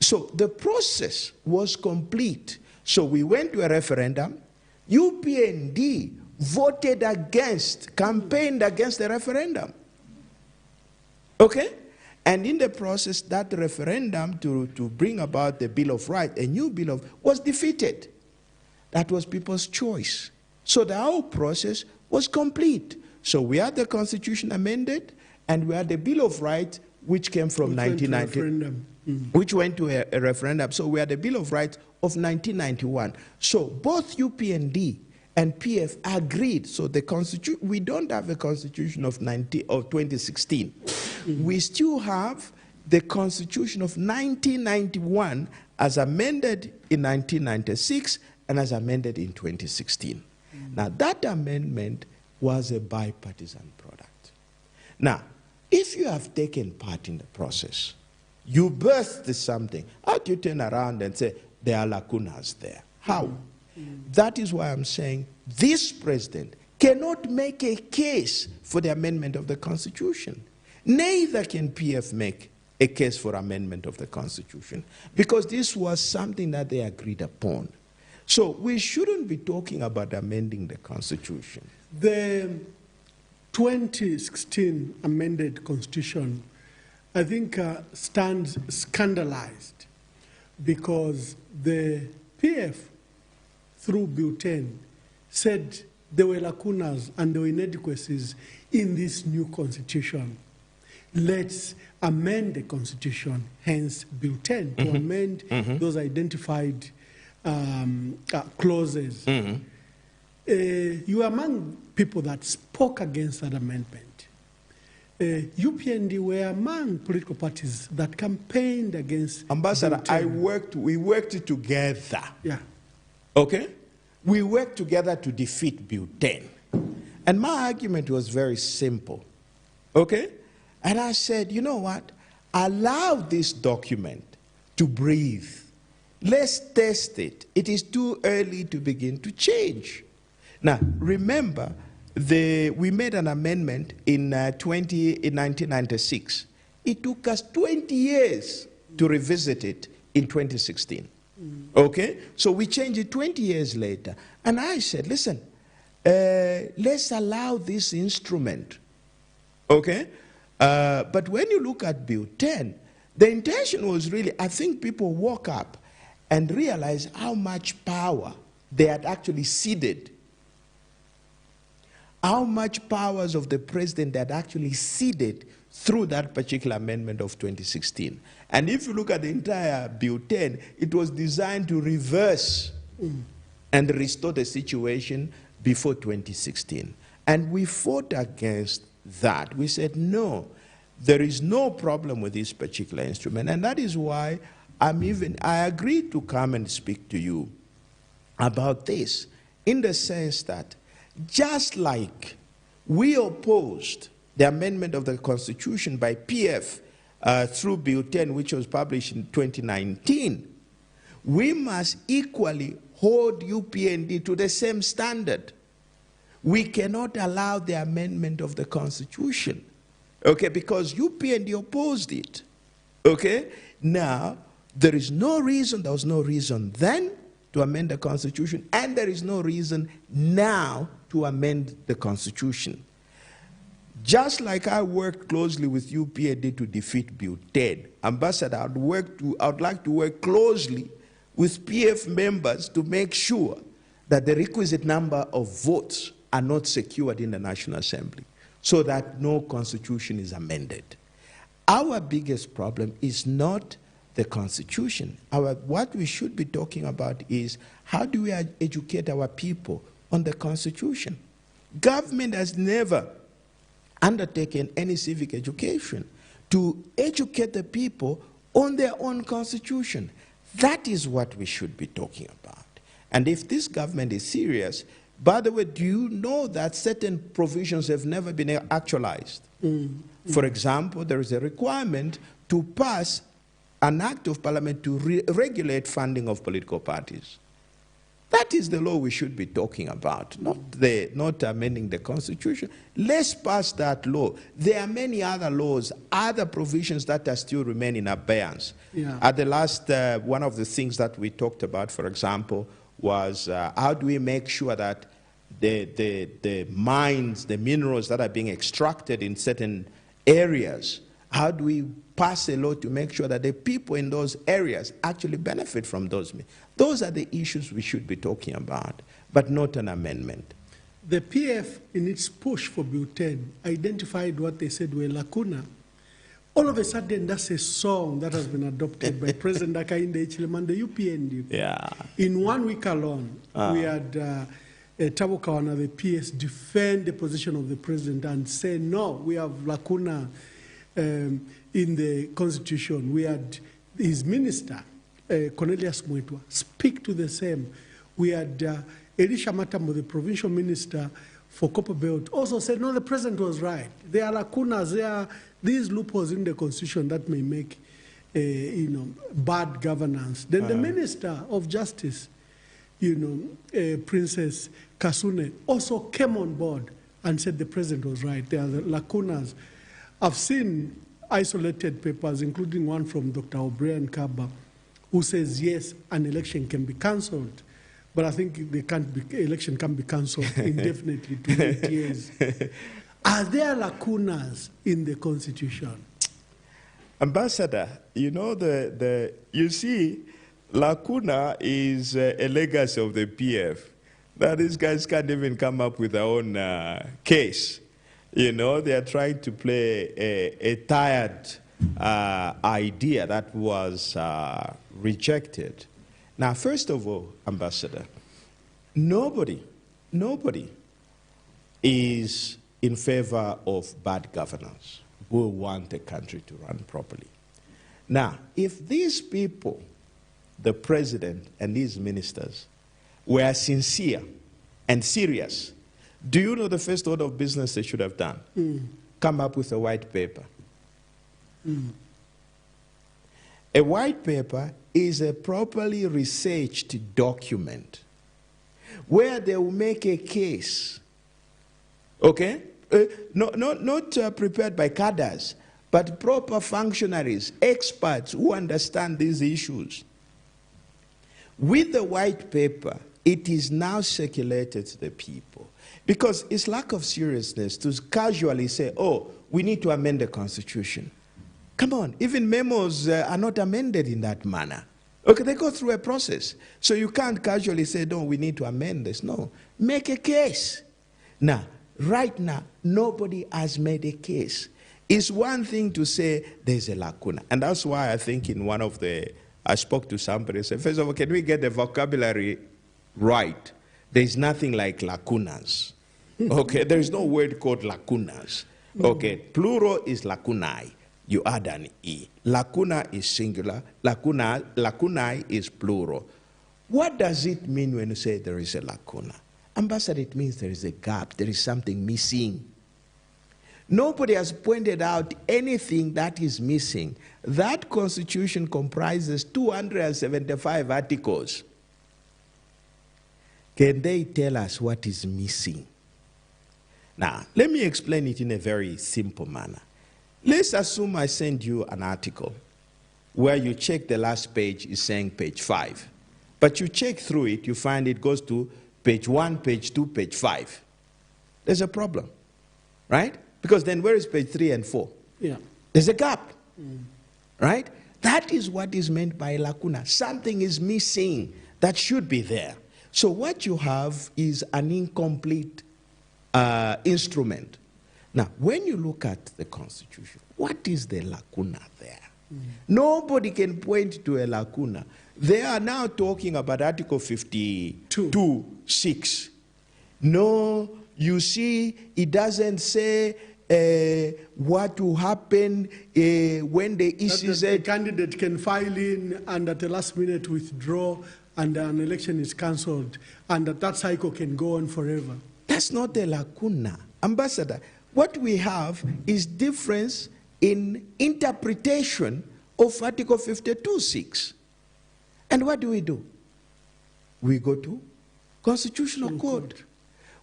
Speaker 2: so the process was complete. So we went to a referendum. UPND voted against, campaigned against the referendum. Okay? And in the process, that referendum to bring about the Bill of Rights, a new Bill of, was defeated. That was people's choice. So the whole process was complete. So we had the Constitution amended, and we had the Bill of Rights, which came from 1990, which went to a referendum. So we had the Bill of Rights of 1991. So both UPND and PF agreed. So the Constitution, we don't have a Constitution of 2016. We still have the Constitution of 1991 as amended in 1996 and as amended in 2016. Now, that amendment was a bipartisan product. Now, if you have taken part in the process, you birthed something, how do you turn around and say, there are lacunas there? How? That is why I'm saying this president cannot make a case for the amendment of the Constitution. Neither can PF make a case for amendment of the Constitution, because this was something that they agreed upon. So we shouldn't be talking about amending the Constitution.
Speaker 1: The 2016 amended Constitution, I think, stands scandalized because the PF, through Bill 10, said there were lacunas and there were inadequacies in this new Constitution. Let's amend the Constitution, hence Bill 10, to amend those identified clauses. You were among people that spoke against that amendment. UPND were among political parties that campaigned against
Speaker 2: Ambassador, we worked together.
Speaker 1: Yeah.
Speaker 2: Okay? We worked together to defeat Bill 10. And my argument was very simple. Okay? And I said, you know what? Allow this document to breathe. Let's test it. It is too early to begin to change. Now, remember, we made an amendment in 1996. It took us 20 years to revisit it in 2016. Okay? So we changed it 20 years later. And I said, listen, let's allow this instrument. Okay? But when you look at Bill 10, the intention was really, I think people woke up and realized how much power they had actually ceded. How much powers of the president they had actually ceded through that particular amendment of 2016. And if you look at the entire Bill 10, it was designed to reverse and restore the situation before 2016. And we fought against that. We said, no, there is no problem with this particular instrument. And that is why I agreed to come and speak to you about this, in the sense that just like we opposed the amendment of the Constitution by PF through Bill 10, which was published in 2019, we must equally hold UPND to the same standard. We cannot allow the amendment of the Constitution, okay, because UPND opposed it, okay? Now, there was no reason then to amend the Constitution, and there is no reason now to amend the Constitution. Just like I worked closely with UPND to defeat Bill 10, Ambassador, I would like to work closely with PF members to make sure that the requisite number of votes are not secured in the National Assembly, so that no Constitution is amended. Our biggest problem is not the Constitution. What we should be talking about is, how do we educate our people on the Constitution? Government has never undertaken any civic education to educate the people on their own Constitution. That is what we should be talking about. And if this government is serious, by the way, do you know that certain provisions have never been actualized? For example, there is a requirement to pass an act of parliament to regulate funding of political parties. That is the law we should be talking about, not amending the Constitution. Let's pass that law. There are many other laws, other provisions that are still remain in abeyance. Yeah. At the last, one of the things that we talked about, for example, was how do we make sure that the mines, the minerals that are being extracted in certain areas, how do we pass a law to make sure that the people in those areas actually benefit from those? Those are the issues we should be talking about, but not an amendment.
Speaker 1: The PF, in its push for Bill 10, identified what they said were lacuna. All of a sudden, that's a song that has been adopted by President Hakainde Hichilema and the UPND. Yeah. In 1 week alone, we had Thabo Kawana, the PS, defend the position of the president and say, no, we have lacuna in the Constitution. We had his minister, Cornelius Mwetwa, speak to the same. We had Elisha Matambo, the provincial minister for Copper Belt, also said, no, the president was right. There are lacunas, there are these loopholes in the Constitution that may make bad governance. Then the Minister of Justice, Princess Kasune, also came on board and said the president was right. There are the lacunas. I've seen isolated papers, including one from Dr. O'Brien Kaba, who says, yes, an election can be cancelled. But I think election can be cancelled indefinitely to 8 years. Are there lacunas in the Constitution?
Speaker 2: Ambassador, you see, lacuna is a legacy of the PF. That these guys can't even come up with their own case. They are trying to play a tired idea that was rejected. Now, first of all, Ambassador, nobody is in favor of bad governance. We want the country to run properly. Now, if these people, the president and his ministers, were sincere and serious, do you know the first order of business they should have done? Come up with a white paper. A white paper is a properly researched document where they will make a case, okay? Not prepared by cadres, but proper functionaries, experts who understand these issues. With the white paper, it is now circulated to the people. Because it's lack of seriousness to casually say, oh, we need to amend the Constitution. Come on, even memos are not amended in that manner. Okay, they go through a process. So you can't casually say, no, we need to amend this. No, make a case. Now, right now, nobody has made a case. It's one thing to say there's a lacuna. And that's why I think in one of I spoke to somebody and said, first of all, can we get the vocabulary right? There's nothing like lacunas. Okay, there is no word called lacunas. Okay, plural is lacunae. You add an E. Lacuna is singular. Lacunae is plural. What does it mean when you say there is a lacuna? Ambassador, it means there is a gap. There is something missing. Nobody has pointed out anything that is missing. That constitution comprises 275 articles. Can they tell us what is missing? Now, let me explain it in a very simple manner. Let's assume I send you an article where you check the last page is saying page 5. But you check through it, you find it goes to page 1, page 2, page 5. There's a problem, right? Because then where is page 3 and 4?
Speaker 1: Yeah.
Speaker 2: There's a gap, right? That is what is meant by lacuna. Something is missing that should be there. So what you have is an incomplete instrument. Now, when you look at the Constitution, what is the lacuna there? Nobody can point to a lacuna. They are now talking about Article 52(6). No, you see, it doesn't say what will happen when the
Speaker 1: the candidate can file in and at the last minute withdraw and an election is cancelled, and that cycle can go on forever.
Speaker 2: That's not the lacuna. Ambassador, what we have is difference in interpretation of Article 52(6). And what do? We go to Constitutional Court.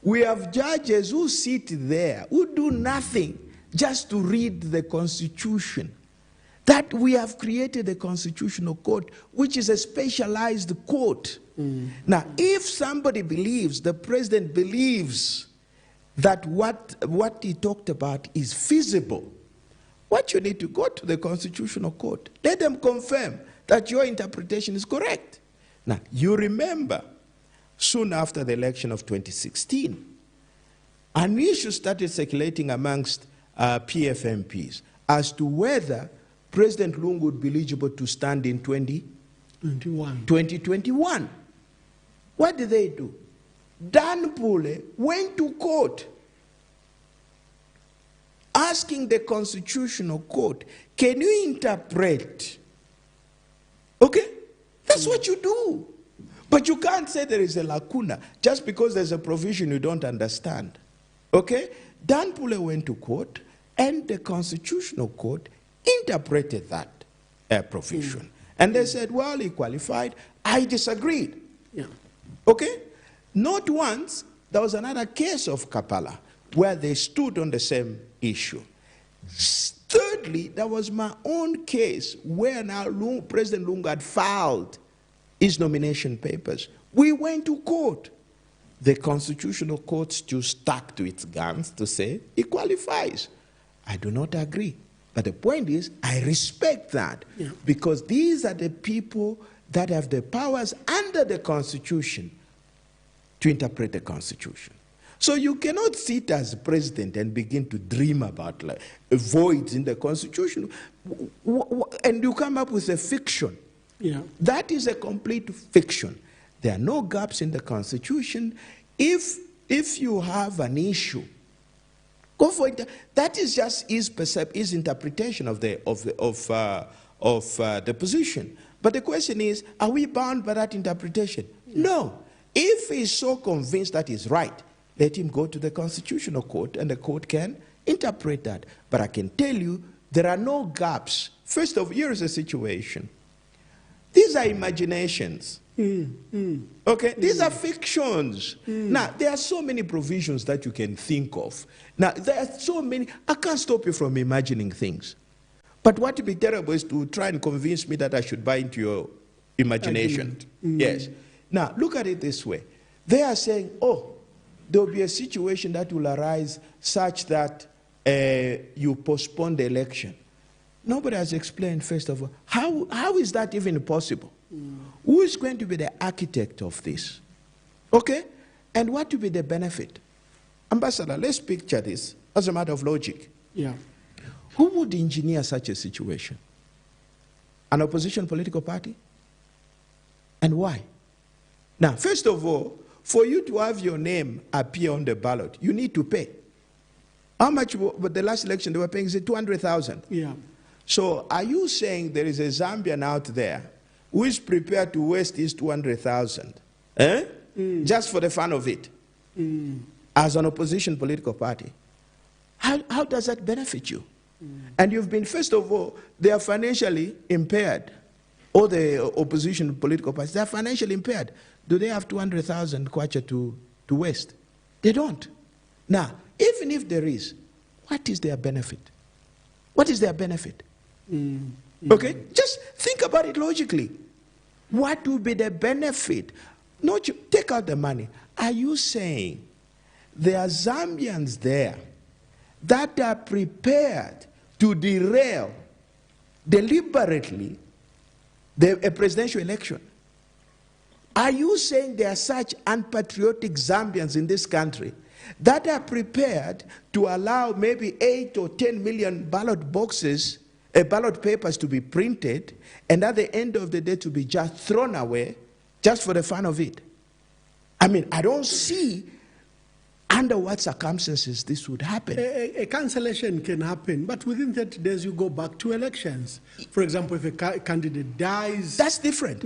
Speaker 2: We have judges who sit there, who do nothing just to read the Constitution. That we have created a Constitutional Court, which is a specialized court. Now, if somebody believes, the president believes that what he talked about is feasible, what you need to go to the Constitutional Court. Let them confirm that your interpretation is correct. Now, you remember, soon after the election of 2016, an issue started circulating amongst PFMPs as to whether President Lungu would be eligible to stand in 2021. What did they do? Dan Pule went to court asking the Constitutional Court, can you interpret? Okay? That's what you do. But you can't say there is a lacuna just because there's a provision you don't understand. Okay? Dan Pule went to court, and the Constitutional Court interpreted that provision. And they said, well, he qualified. I disagreed.
Speaker 1: Yeah.
Speaker 2: Okay? Not once. There was another case of Kapala where they stood on the same issue. Thirdly, there was my own case where now President Lungu had filed his nomination papers. We went to court. The Constitutional Court still stuck to its guns to say he qualifies. I do not agree. But the point is, I respect that because these are the people that have the powers under the Constitution to interpret the Constitution. So you cannot sit as president and begin to dream about like, voids in the Constitution, and you come up with a fiction.
Speaker 1: Yeah.
Speaker 2: That is a complete fiction. There are no gaps in the Constitution. If you have an issue, go for it. That is just his interpretation of the position. But the question is, are we bound by that interpretation? No. If he's so convinced that he's right, let him go to the Constitutional Court, and the court can interpret that. But I can tell you, there are no gaps. First of all, here is a situation. These are imaginations. Okay, these are fictions. Now, there are so many provisions that you can think of. Now, there are so many. I can't stop you from imagining things. But what would be terrible is to try and convince me that I should buy into your imagination. Yes. Now, look at it this way. They are saying, oh, there will be a situation that will arise such that you postpone the election. Nobody has explained, first of all, how is that even possible? Who is going to be the architect of this? Okay? And what will be the benefit? Ambassador, let's picture this as a matter of logic.
Speaker 1: Yeah.
Speaker 2: Who would engineer such a situation? An opposition political party? And why? Now, first of all, for you to have your name appear on the ballot, you need to pay. How much, but the last election they were paying, is it 200,000?
Speaker 1: Yeah.
Speaker 2: So are you saying there is a Zambian out there who is prepared to waste his 200,000 just for the fun of it as an opposition political party? How does that benefit you? And you've been, first of all, they are financially impaired. All the opposition political parties, they are financially impaired. Do they have 200,000 kwacha to waste? They don't. Now, even if there is, what is their benefit? What is their benefit? Okay? Just think about it logically. What would be the benefit? Not you, take out the money. Are you saying there are Zambians there that are prepared to derail deliberately a presidential election? Are you saying there are such unpatriotic Zambians in this country that are prepared to allow maybe 8 or 10 million ballot boxes, ballot papers to be printed, and at the end of the day to be just thrown away just for the fun of it? I mean, I don't see under what circumstances this would happen.
Speaker 1: A cancellation can happen, but within 30 days you go back to elections. For example, if a candidate dies...
Speaker 2: That's different.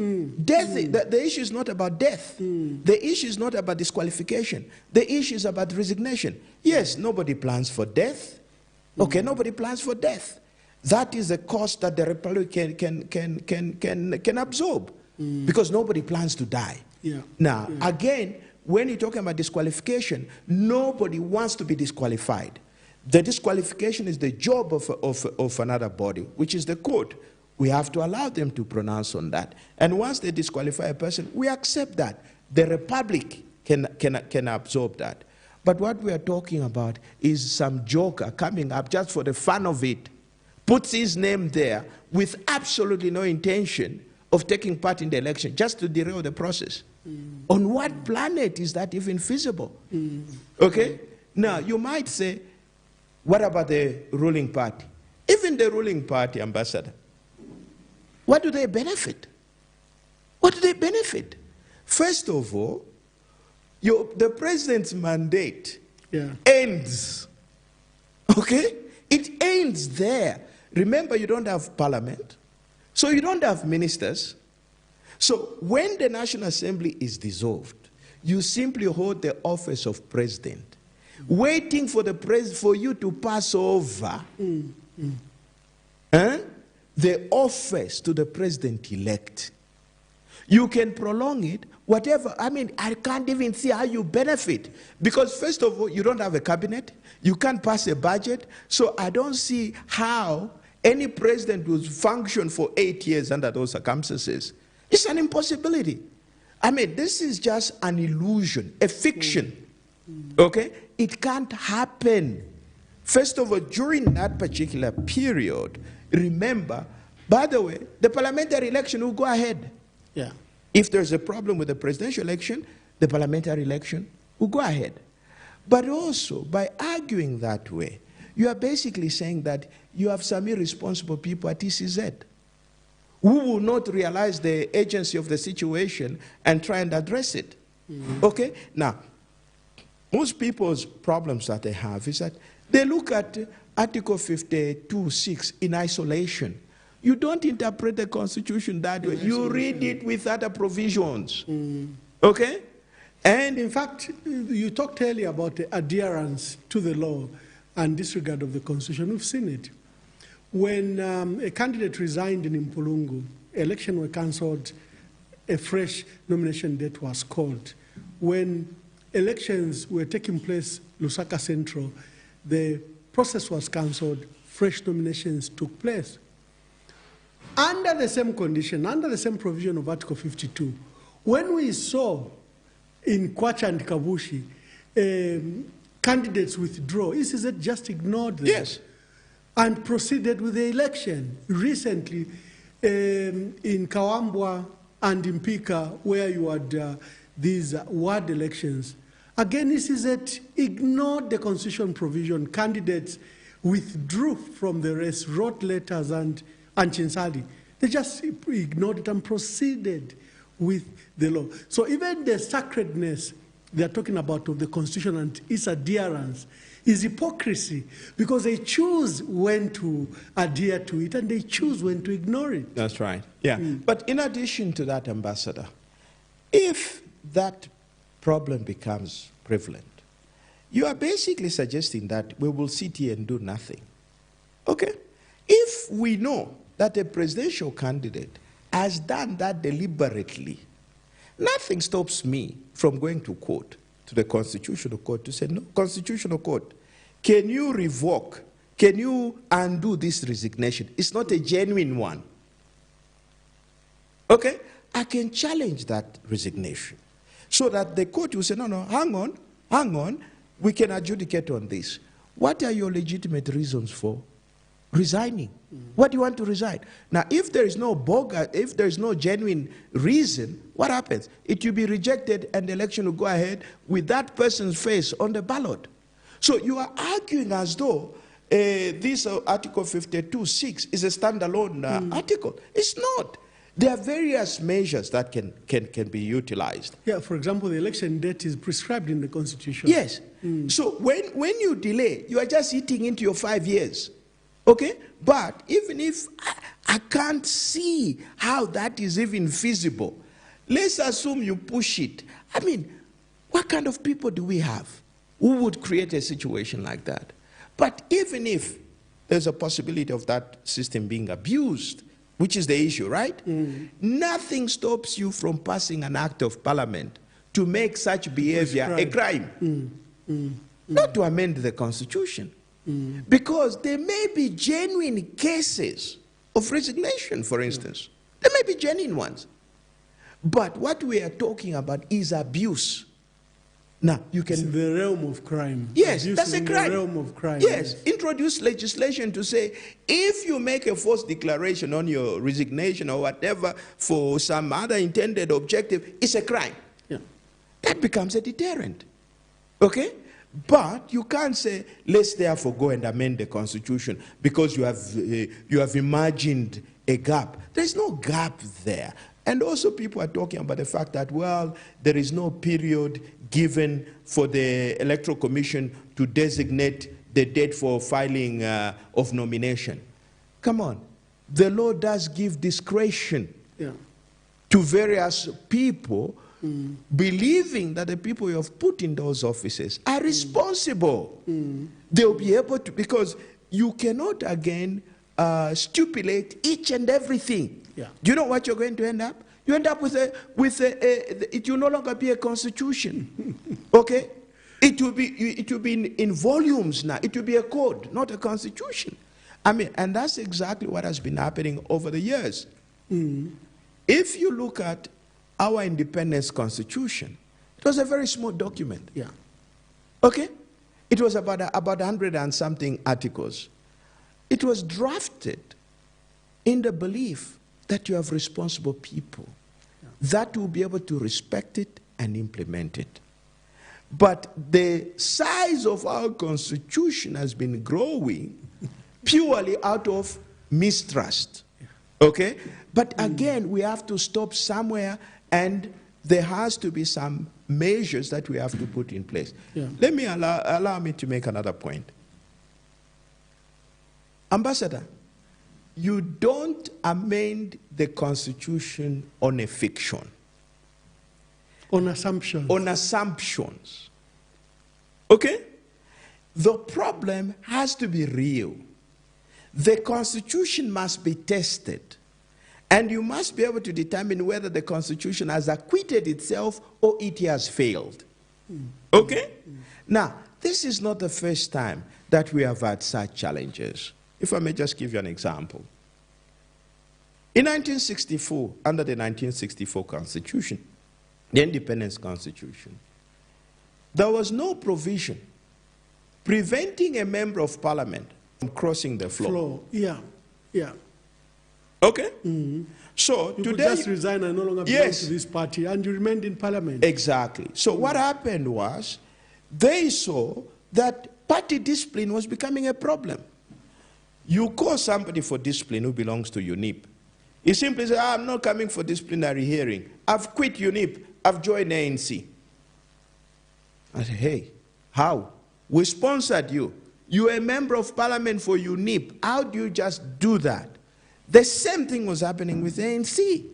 Speaker 2: Death, the issue is not about death. The issue is not about disqualification. The issue is about resignation. Yes, nobody plans for death. Okay, nobody plans for death. That is a cost that the Republic can absorb because nobody plans to die.
Speaker 1: Yeah.
Speaker 2: Now, again, when you're talking about disqualification, nobody wants to be disqualified. The disqualification is the job of another body, which is the court. We have to allow them to pronounce on that. And once they disqualify a person, we accept that. The Republic can absorb that. But what we are talking about is some joker coming up just for the fun of it, puts his name there with absolutely no intention of taking part in the election, just to derail the process. On what planet is that even feasible? Okay? Now, you might say, what about the ruling party? Even the ruling party, Ambassador, what do they benefit? What do they benefit? First of all, the president's mandate ends. Okay? It ends there. Remember, you don't have parliament, so you don't have ministers. So when the National Assembly is dissolved, you simply hold the office of president, waiting for for you to pass over the office to the president-elect. You can prolong it, whatever. I mean, I can't even see how you benefit. Because first of all, you don't have a cabinet. You can't pass a budget. So I don't see how any president will function for 8 years under those circumstances. It's an impossibility. I mean, this is just an illusion, a fiction. Okay? It can't happen. First of all, during that particular period, remember, by the way, the parliamentary election will go ahead.
Speaker 1: Yeah.
Speaker 2: If there's a problem with the presidential election, the parliamentary election will go ahead. But also, by arguing that way, you are basically saying that you have some irresponsible people at ECZ who will not realize the agency of the situation and try and address it. Okay? Now, most people's problems that they have is that they look at Article 52(6) in isolation. You don't interpret the Constitution that way. You read it with other provisions. Okay?
Speaker 1: And in fact, you talked earlier about the adherence to the law and disregard of the Constitution. We've seen it. When a candidate resigned in Mpulungu, election were cancelled, a fresh nomination date was called. When elections were taking place, Lusaka Central, the process was cancelled, fresh nominations took place. Under the same condition, under the same provision of Article 52, when we saw in Kwacha and Kabushi, candidates withdraw, ECZ just ignored them.
Speaker 2: Yes.
Speaker 1: And proceeded with the election. Recently, in Kawambwa and Mpika, where you had these ward elections, again, ECZ ignored the constitution provision. Candidates withdrew from the race, wrote letters, and Chinsadi, they just ignored it and proceeded with the law. So even the sacredness they're talking about of the Constitution and its adherence is hypocrisy, because they choose when to adhere to it and they choose when to ignore it.
Speaker 2: That's right. Yeah. But in addition to that, Ambassador, if that problem becomes prevalent, you are basically suggesting that we will sit here and do nothing. Okay? If we know that a presidential candidate has done that deliberately, nothing stops me from going to court, to the Constitutional Court, to say, no, Constitutional Court, can you revoke, can you undo this resignation? It's not a genuine one. Okay? I can challenge that resignation so that the court will say, no, hang on, we can adjudicate on this. What are your legitimate reasons for resigning? What do you want to resign? Now, if there is no if there is no genuine reason, what happens? It will be rejected and the election will go ahead with that person's face on the ballot. So you are arguing as though this Article 52(6) is a standalone article. It's not. There are various measures that can be utilized.
Speaker 1: Yeah, for example, the election date is prescribed in the Constitution.
Speaker 2: Yes. So when you delay, you are just eating into your 5 years. Okay? But even if I can't see how that is even feasible, let's assume you push it. I mean, what kind of people do we have who would create a situation like that? But even if there's a possibility of that system being abused, which is the issue, right? Nothing stops you from passing an act of parliament to make such behavior a crime. Not to amend the Constitution. Because there may be genuine cases of resignation, for instance. There may be genuine ones. But what we are talking about is abuse. Now, you can...
Speaker 1: It's the realm of crime.
Speaker 2: Yes,
Speaker 1: abuse
Speaker 2: that's a crime.
Speaker 1: The realm of crime.
Speaker 2: Yes, introduce legislation to say, if you make a false declaration on your resignation or whatever for some other intended objective, it's a crime.
Speaker 1: Yeah.
Speaker 2: That becomes a deterrent. Okay? But you can't say, let's therefore go and amend the Constitution because you have imagined a gap. There's no gap there. And also people are talking about the fact that, well, there is no period given for the Electoral Commission to designate the date for filing of nomination. Come on. The law does give discretion to various people believing that the people you have put in those offices are responsible. They'll be able to, because you cannot again stipulate each and everything. Do you know what you're going to end up? You end up with it will no longer be a constitution. Okay? It will be in volumes now. It will be a code, not a constitution. I mean, and that's exactly what has been happening over the years. If you look at our independence constitution, it was a very small document. Okay? It was about 100 and something articles. It was drafted in the belief that you have responsible people that will be able to respect it and implement it. But the size of our constitution has been growing purely out of mistrust. Okay? But again, we have to stop somewhere, and there has to be some measures that we have to put in place. Let me allow me to make another point. Ambassador, you don't amend the Constitution on a fiction.
Speaker 1: On assumptions.
Speaker 2: On assumptions. Okay? The problem has to be real. The Constitution must be tested. And you must be able to determine whether the Constitution has acquitted itself or it has failed. Okay? Now, this is not the first time that we have had such challenges. If I may just give you an example. In 1964, under the 1964 Constitution, the Independence Constitution, there was no provision preventing a member of Parliament from crossing the floor. Okay? So
Speaker 1: you
Speaker 2: today,
Speaker 1: could just resign and no longer belong to this party, and you remained in Parliament.
Speaker 2: Exactly. So what happened was, they saw that party discipline was becoming a problem. You call somebody for discipline who belongs to UNIP. He simply says, I'm not coming for disciplinary hearing. I've quit UNIP. I've joined ANC. I say, hey, how? We sponsored you. You're a member of parliament for UNIP. How do you just do that? The same thing was happening with ANC.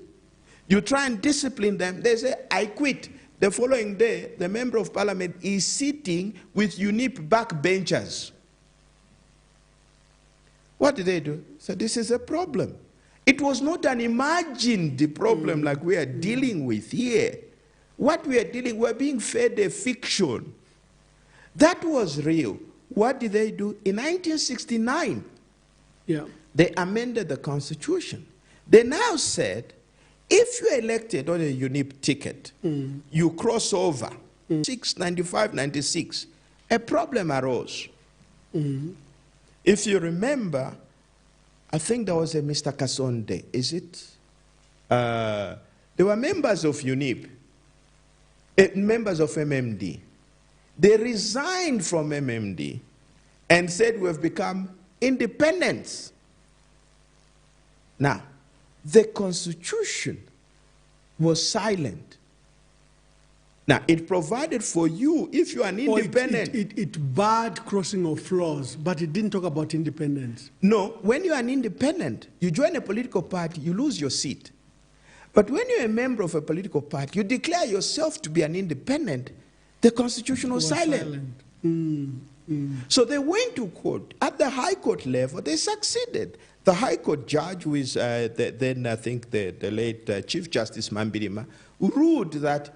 Speaker 2: You try and discipline them. They say, I quit. The following day, the member of parliament is sitting with UNIP backbenchers. What did they do? So this is a problem. It was not an imagined problem like we are dealing with here. What we are dealing, we're being fed a fiction. That was real. What did they do? In 1969, they amended the Constitution. They now said, if you're elected on a UNIP ticket, you cross over, 95, 96, a problem arose. If you remember, I think there was a Mr. Kasonde, is it? There were members of UNIP, members of MMD. They resigned from MMD and said we've become independents. Now, the Constitution was silent. Now, it provided for you, if you are an independent.
Speaker 1: It barred crossing of floors, but it didn't talk about independence.
Speaker 2: No, when you are an independent, you join a political party, you lose your seat. But when you're a member of a political party, you declare yourself to be an independent, the Constitution was silent. So they went to court. At the High Court level, they succeeded. The High Court judge, who is then I think the late Chief Justice Mambirima, ruled that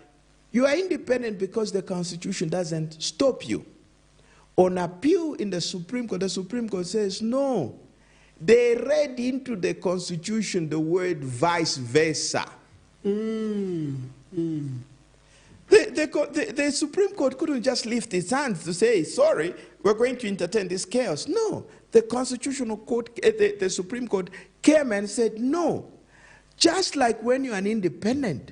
Speaker 2: you are independent because the Constitution doesn't stop you. On appeal in the Supreme Court says, no. They read into the Constitution the word vice versa. The Supreme Court couldn't just lift its hands to say, sorry, we're going to entertain this chaos. No. The Constitutional Court, the Supreme Court came and said, no. Just like when you're an independent,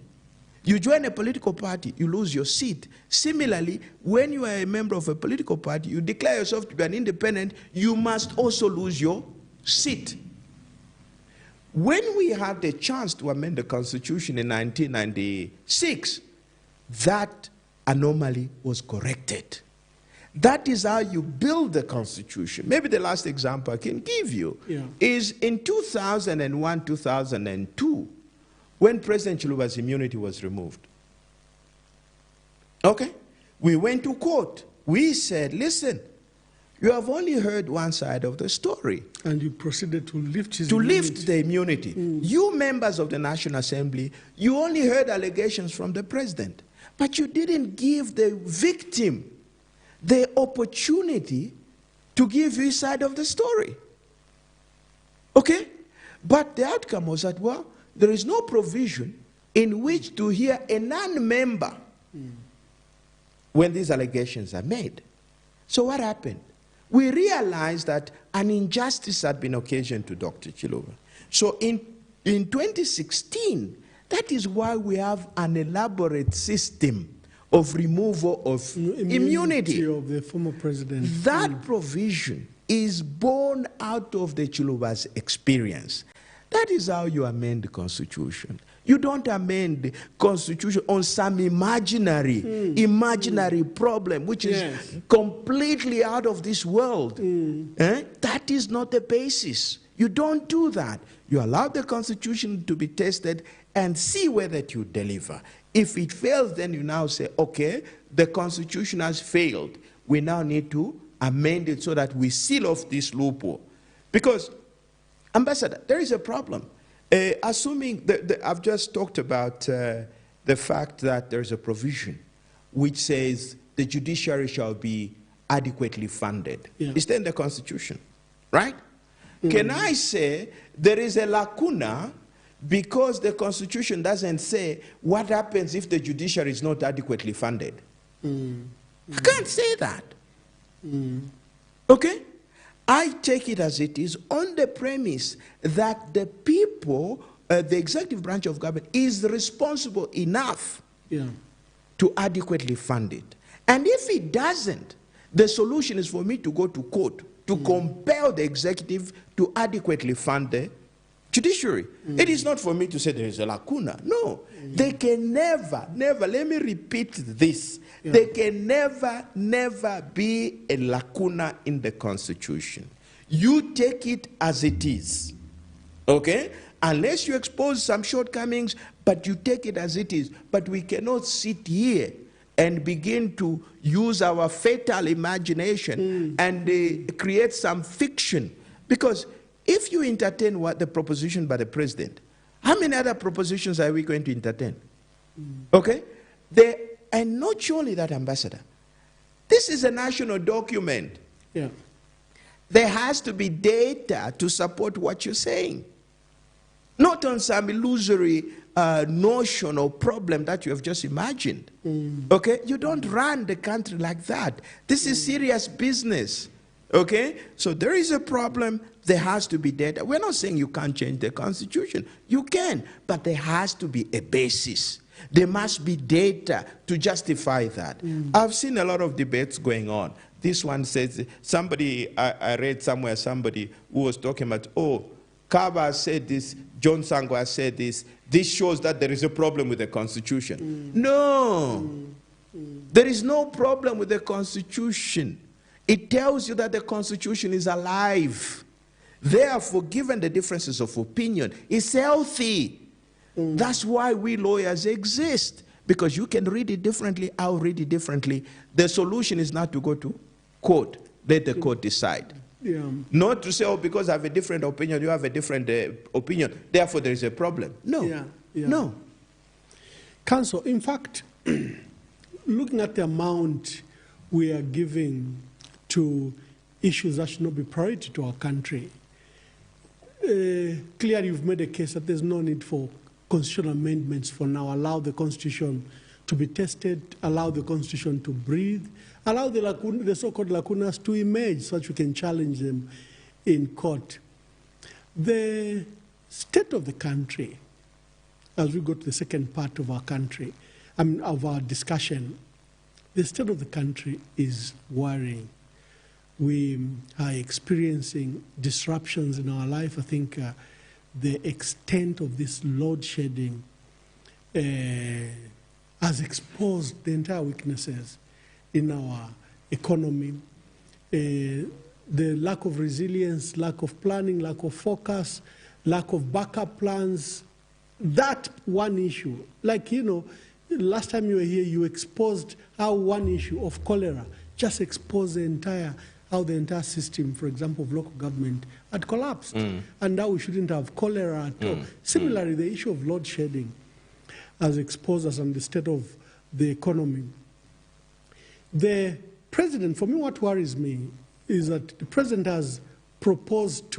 Speaker 2: you join a political party, you lose your seat. Similarly, when you are a member of a political party, you declare yourself to be an independent, you must also lose your seat. When we had the chance to amend the Constitution in 1996, that anomaly was corrected. That is how you build the Constitution. Maybe the last example I can give you is in 2001, 2002, when President Chiluba's immunity was removed. Okay? We went to court. We said, listen, you have only heard one side of the story.
Speaker 1: And you proceeded to lift his immunity.
Speaker 2: Lift the immunity. You members of the National Assembly, you only heard allegations from the president. But you didn't give the victim the opportunity to give his side of the story. Okay? But the outcome was that, well, there is no provision in which to hear a non-member when these allegations are made. So what happened? We realized that an injustice had been occasioned to Dr. Chiluba. So in 2016, that is why we have an elaborate system of removal of immunity
Speaker 1: of the former president.
Speaker 2: That provision is born out of the Chiluba's experience. That is how you amend the Constitution. You don't amend the Constitution on some imaginary problem, which is completely out of this world. That is not the basis. You don't do that. You allow the Constitution to be tested and see whether you deliver. If it fails, then you now say, okay, the Constitution has failed. We now need to amend it so that we seal off this loophole. Because, Ambassador, there is a problem. Assuming I've just talked about the fact that there's a provision which says the judiciary shall be adequately funded. It's in the Constitution, right? Can I say there is a lacuna because the Constitution doesn't say what happens if the judiciary is not adequately funded? I can't say that. Okay? I take it as it is on the premise that the people, the executive branch of government, is responsible enough to adequately fund it. And if it doesn't, the solution is for me to go to court to compel the executive to adequately fund the judiciary. It is not for me to say there is a lacuna. No. They can never, let me repeat this. There can never be a lacuna in the Constitution. You take it as it is. Okay? Unless you expose some shortcomings, but you take it as it is. But we cannot sit here and begin to use our fatal imagination and create some fiction. Because if you entertain what the proposition by the president, how many other propositions are we going to entertain? Okay? And not surely that, Ambassador. This is a national document.
Speaker 1: Yeah.
Speaker 2: There has to be data to support what you're saying. Not on some illusory notion or problem that you have just imagined. Okay? You don't run the country like that. This is serious business. Okay? So there is a problem. There has to be data. We're not saying you can't change the Constitution. You can, but there has to be a basis. There must be data to justify that. I've seen a lot of debates going on. This one says, I read somewhere somebody who was talking about, oh, Kaba said this, John Sangwa said this. This shows that there is a problem with the Constitution. No. There is no problem with the Constitution. It tells you that the Constitution is alive. Therefore, given the differences of opinion, it's healthy. That's why we lawyers exist. Because you can read it differently, I'll read it differently. The solution is not to go to court. Let the court decide.
Speaker 1: Yeah.
Speaker 2: Not to say, oh, because I have a different opinion, you have a different opinion, therefore there is a problem. No.
Speaker 1: Yeah.
Speaker 2: No.
Speaker 1: Counsel, in fact, looking at the amount we are giving to issues that should not be priority to our country, clearly you've made a case that there's no need for constitutional amendments for now. Allow the Constitution to be tested, allow the Constitution to breathe, allow the so-called lacunas to emerge so that you can challenge them in court. The state of the country, as we go to the second part of our country, of our discussion, the state of the country is worrying. We are experiencing disruptions in our life. I think the extent of this load shedding has exposed the entire weaknesses in our economy. The lack of resilience, lack of planning, lack of focus, lack of backup plans, that one issue. Like, last time you were here, you exposed how one issue of cholera just exposed how the entire system, for example, of local government had collapsed. And now we shouldn't have cholera at all. Similarly, the issue of load shedding has exposed us on the state of the economy. The president, for me, what worries me is that the president has proposed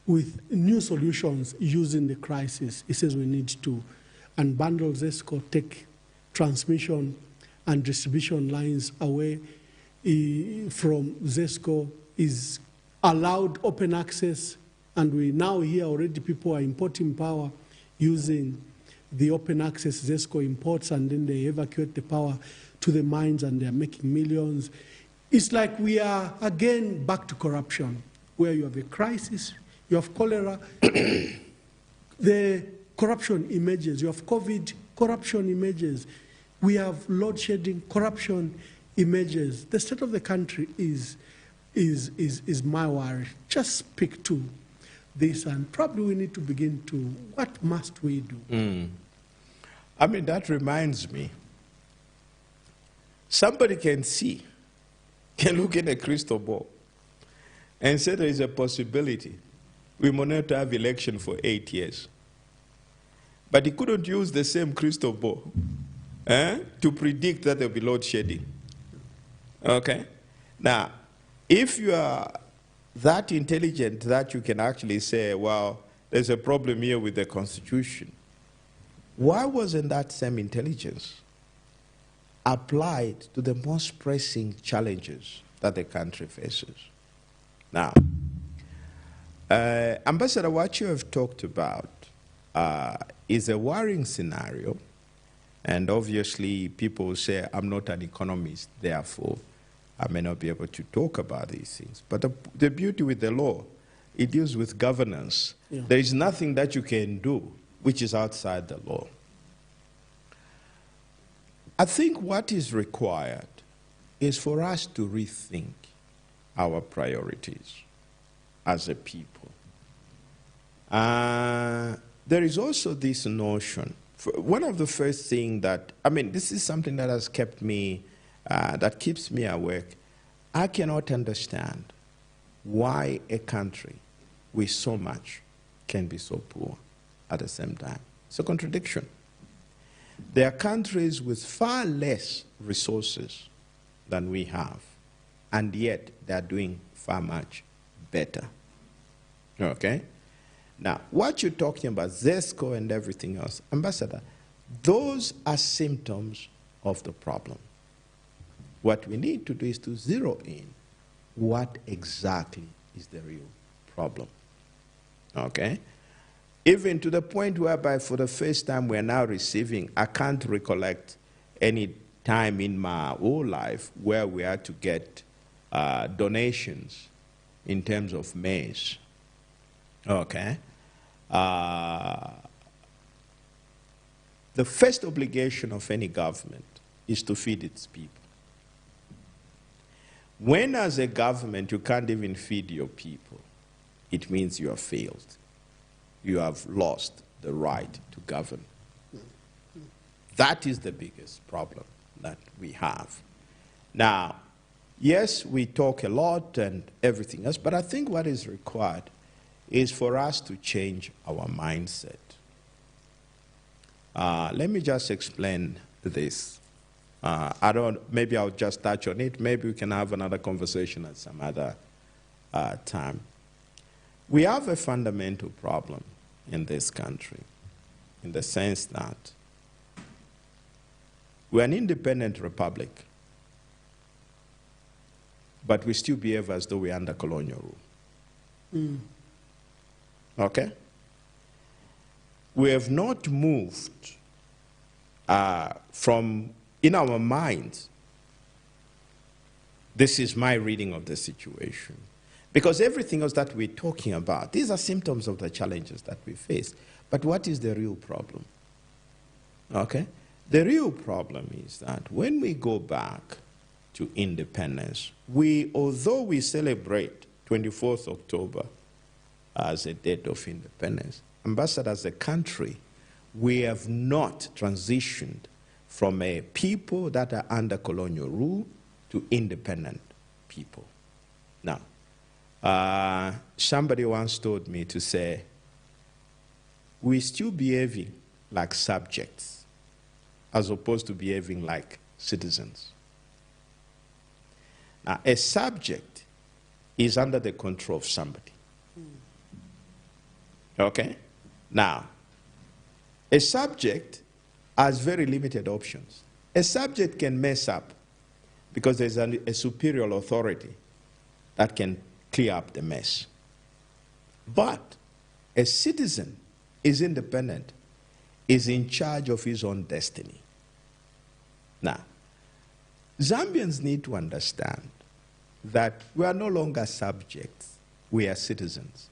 Speaker 1: with new solutions using the crisis. He says we need to unbundle ZESCO, take transmission and distribution lines away from ZESCO, is allowed open access, and we now hear already people are importing power using the open access ZESCO imports, and then they evacuate the power to the mines and they're making millions. It's like we are again back to corruption, where you have a crisis, you have cholera, the corruption emerges, you have COVID, corruption emerges, we have load shedding, corruption emerges. The state of the country is my worry. Just speak to this, and probably we need to begin to, what must we do?
Speaker 2: I mean, that reminds me. Somebody can look in a crystal ball and say there is a possibility we may not have election for 8 years. But he couldn't use the same crystal ball to predict that there will be load shedding. Okay? Now, if you are that intelligent that you can actually say, well, there's a problem here with the Constitution, why wasn't that same intelligence applied to the most pressing challenges that the country faces? Now, Ambassador, what you have talked about is a worrying scenario, and obviously people say, I'm not an economist, therefore I may not be able to talk about these things. But the beauty with the law, it deals with governance. Yeah. There is nothing that you can do which is outside the law. I think what is required is for us to rethink our priorities as a people. There is also this notion. One of the first things that, this is something that has kept me, that keeps me awake. I cannot understand why a country with so much can be so poor at the same time. It's a contradiction. There are countries with far less resources than we have, and yet they're doing far much better. Okay? Now, what you're talking about, ZESCO and everything else, Ambassador, those are symptoms of the problem. What we need to do is to zero in what exactly is the real problem. Okay? Even to the point whereby for the first time we're now receiving, I can't recollect any time in my whole life where we had to get donations in terms of maize. Okay? The first obligation of any government is to feed its people. When as a government you can't even feed your people, it means you have failed. You have lost the right to govern. That is the biggest problem that we have. Now, yes, we talk a lot and everything else, but I think what is required is for us to change our mindset. Let me just explain this. Maybe I'll just touch on it. Maybe we can have another conversation at some other time. We have a fundamental problem in this country, in the sense that we're an independent republic, but we still behave as though we're under colonial rule. Mm. Okay? We have not moved from, in our minds, this is my reading of the situation. Because everything else that we're talking about, these are symptoms of the challenges that we face. But what is the real problem? Okay? The real problem is that when we go back to independence, although we celebrate 24th October as a date of independence, Ambassador, as a country, we have not transitioned from a people that are under colonial rule to independent people. Now, somebody once told me to say, we're still behaving like subjects as opposed to behaving like citizens. Now, a subject is under the control of somebody. Okay? Now, a subject has very limited options. A subject can mess up because there's a superior authority that can clear up the mess. But a citizen is independent, is in charge of his own destiny. Now, Zambians need to understand that we are no longer subjects, we are citizens.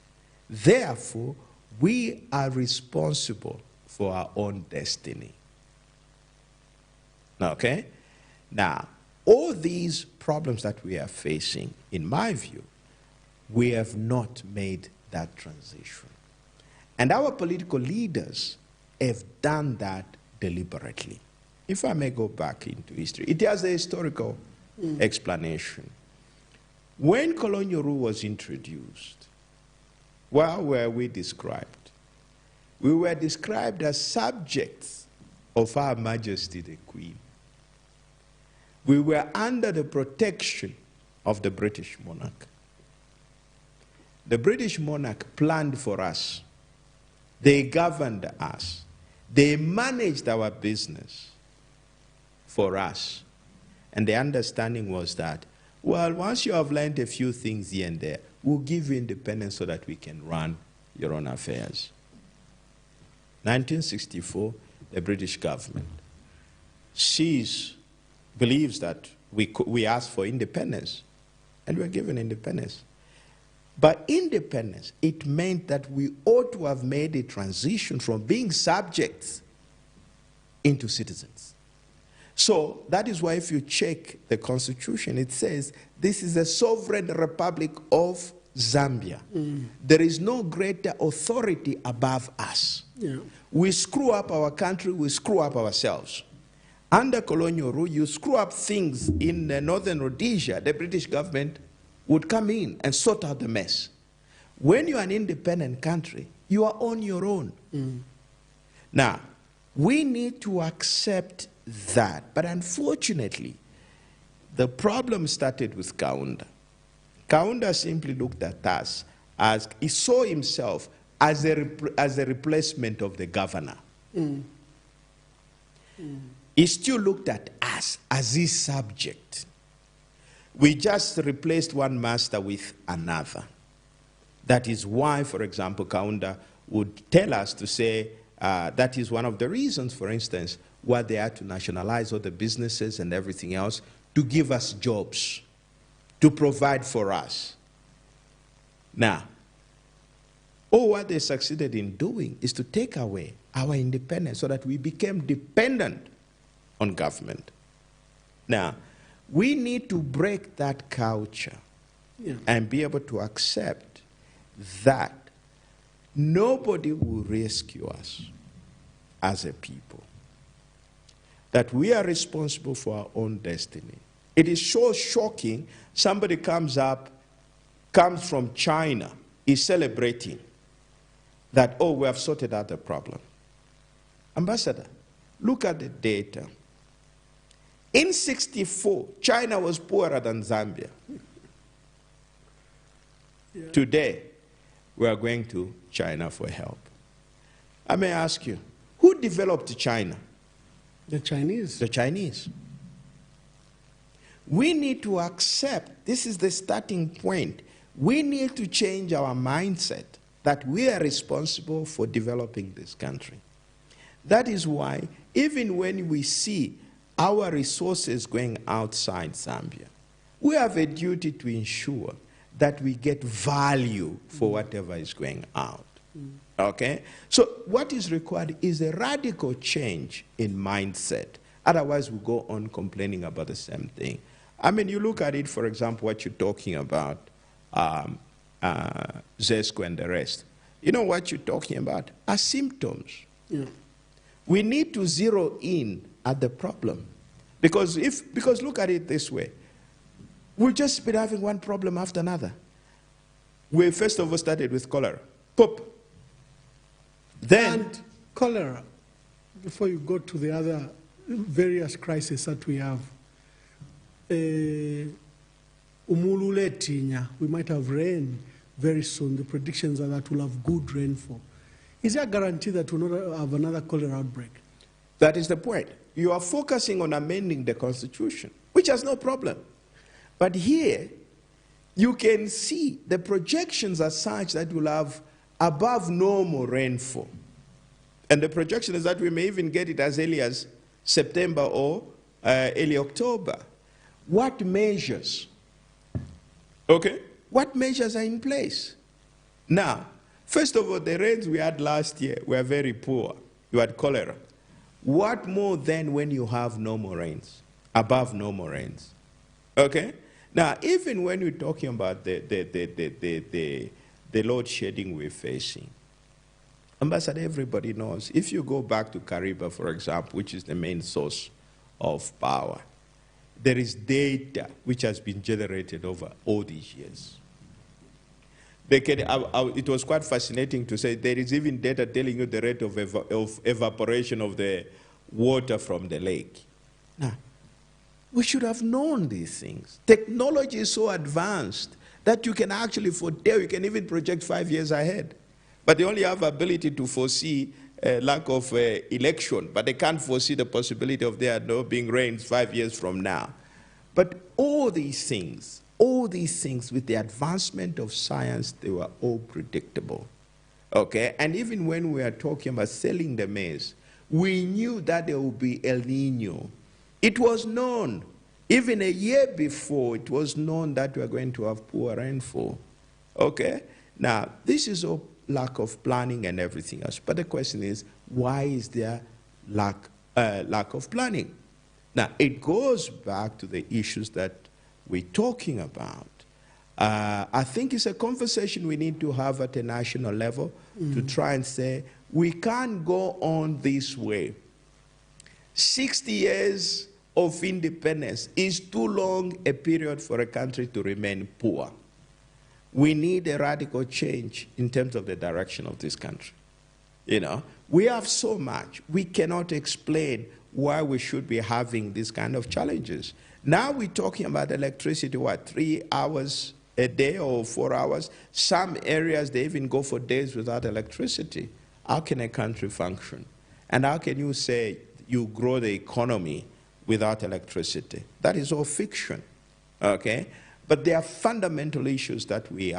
Speaker 2: Therefore, we are responsible for our own destiny. Okay? Now, all these problems that we are facing, in my view, we have not made that transition. And our political leaders have done that deliberately. If I may go back into history, it has a historical explanation. When colonial rule was introduced, how were we described? We were described as subjects of Her Majesty the Queen. We were under the protection of the British monarch. The British monarch planned for us. They governed us. They managed our business for us. And the understanding was that, well, once you have learned a few things here and there, we'll give you independence so that we can run your own affairs. 1964, the British government believes that we asked for independence, and we were given independence. But independence, it meant that we ought to have made a transition from being subjects into citizens. So that is why if you check the Constitution, it says this is a sovereign republic of Zambia. There is no greater authority above us.
Speaker 1: Yeah.
Speaker 2: We screw up our country, we screw up ourselves. Under colonial rule, you screw up things in northern Rhodesia, the British government would come in and sort out the mess. When you're an independent country, you are on your own. Now, we need to accept that. But unfortunately, the problem started with Kaunda. Kaunda simply looked at us as, he saw himself as a replacement of the governor. He still looked at us as his subject. We just replaced one master with another. That is why, for example, Kaunda would tell us to say, that is one of the reasons, for instance, why they had to nationalize all the businesses and everything else, to give us jobs, to provide for us. Now, all what they succeeded in doing is to take away our independence so that we became dependent on government. Now, we need to break that culture and be able to accept that nobody will rescue us as a people. That we are responsible for our own destiny. It is so shocking, somebody comes from China, is celebrating that, oh, we have sorted out the problem. Ambassador, look at the data. In '64, China was poorer than Zambia. Today, we are going to China for help. I may ask you, who developed China?
Speaker 1: The Chinese.
Speaker 2: The Chinese. We need to accept, this is the starting point, we need to change our mindset that we are responsible for developing this country. That is why, even when we see our resources going outside Zambia, we have a duty to ensure that we get value for whatever is going out. Okay? So what is required is a radical change in mindset. Otherwise, we go on complaining about the same thing. I mean, you look at it, for example, what you're talking about, ZESCO and the rest. You know what you're talking about are symptoms. We need to zero in at the problem. Because look at it this way. We've just been having one problem after another. We first of all started with cholera. Pop. Then
Speaker 1: And cholera, before you go to the other various crises that we have, Umululetinya, we might have rain very soon. The predictions are that we'll have good rainfall. Is there a guarantee that we'll not have another cholera outbreak?
Speaker 2: that is the point. You are focusing on amending the Constitution, which has no problem. But here, you can see the projections are such that we'll have above normal rainfall. And the projection is that we may even get it as early as September or early October. What measures? Okay, what measures are in place? Now, first of all, the rains we had last year were very poor. You had cholera. What more then when you have normal rains, above normal rains? Okay? Now, even when we're talking about the load shedding we're facing, Ambassador, everybody knows, if you go back to Kariba, for example, which is the main source of power, there is data which has been generated over all these years. It was quite fascinating to say there is even data telling you the rate of evaporation of the water from the lake. Now, we should have known these things. Technology is so advanced that you can actually foretell, you can even project 5 years ahead. But they only have ability to foresee lack of election, but they can't foresee the possibility of there no being rains 5 years from now. But all these things with the advancement of science, they were all predictable. Okay? And even when we are talking about selling the maize, we knew that there would be El Nino. It was known Even a year before, it was known that we are going to have poor rainfall. Okay? Now, this is a lack of planning and everything else. But the question is, why is there lack of planning? Now, it goes back to the issues that we're talking about. I think it's a conversation we need to have at a national level to try and say, we can't go on this way. 60 years of independence is too long a period for a country to remain poor. We need a radical change in terms of the direction of this country. You know, we have so much. We cannot explain why we should be having these kind of challenges. Now we're talking about electricity, what, 3 hours a day or 4 hours? Some areas, they even go for days without electricity. How can a country function? And how can you say you grow the economy without electricity? That is all fiction, okay? But there are fundamental issues that we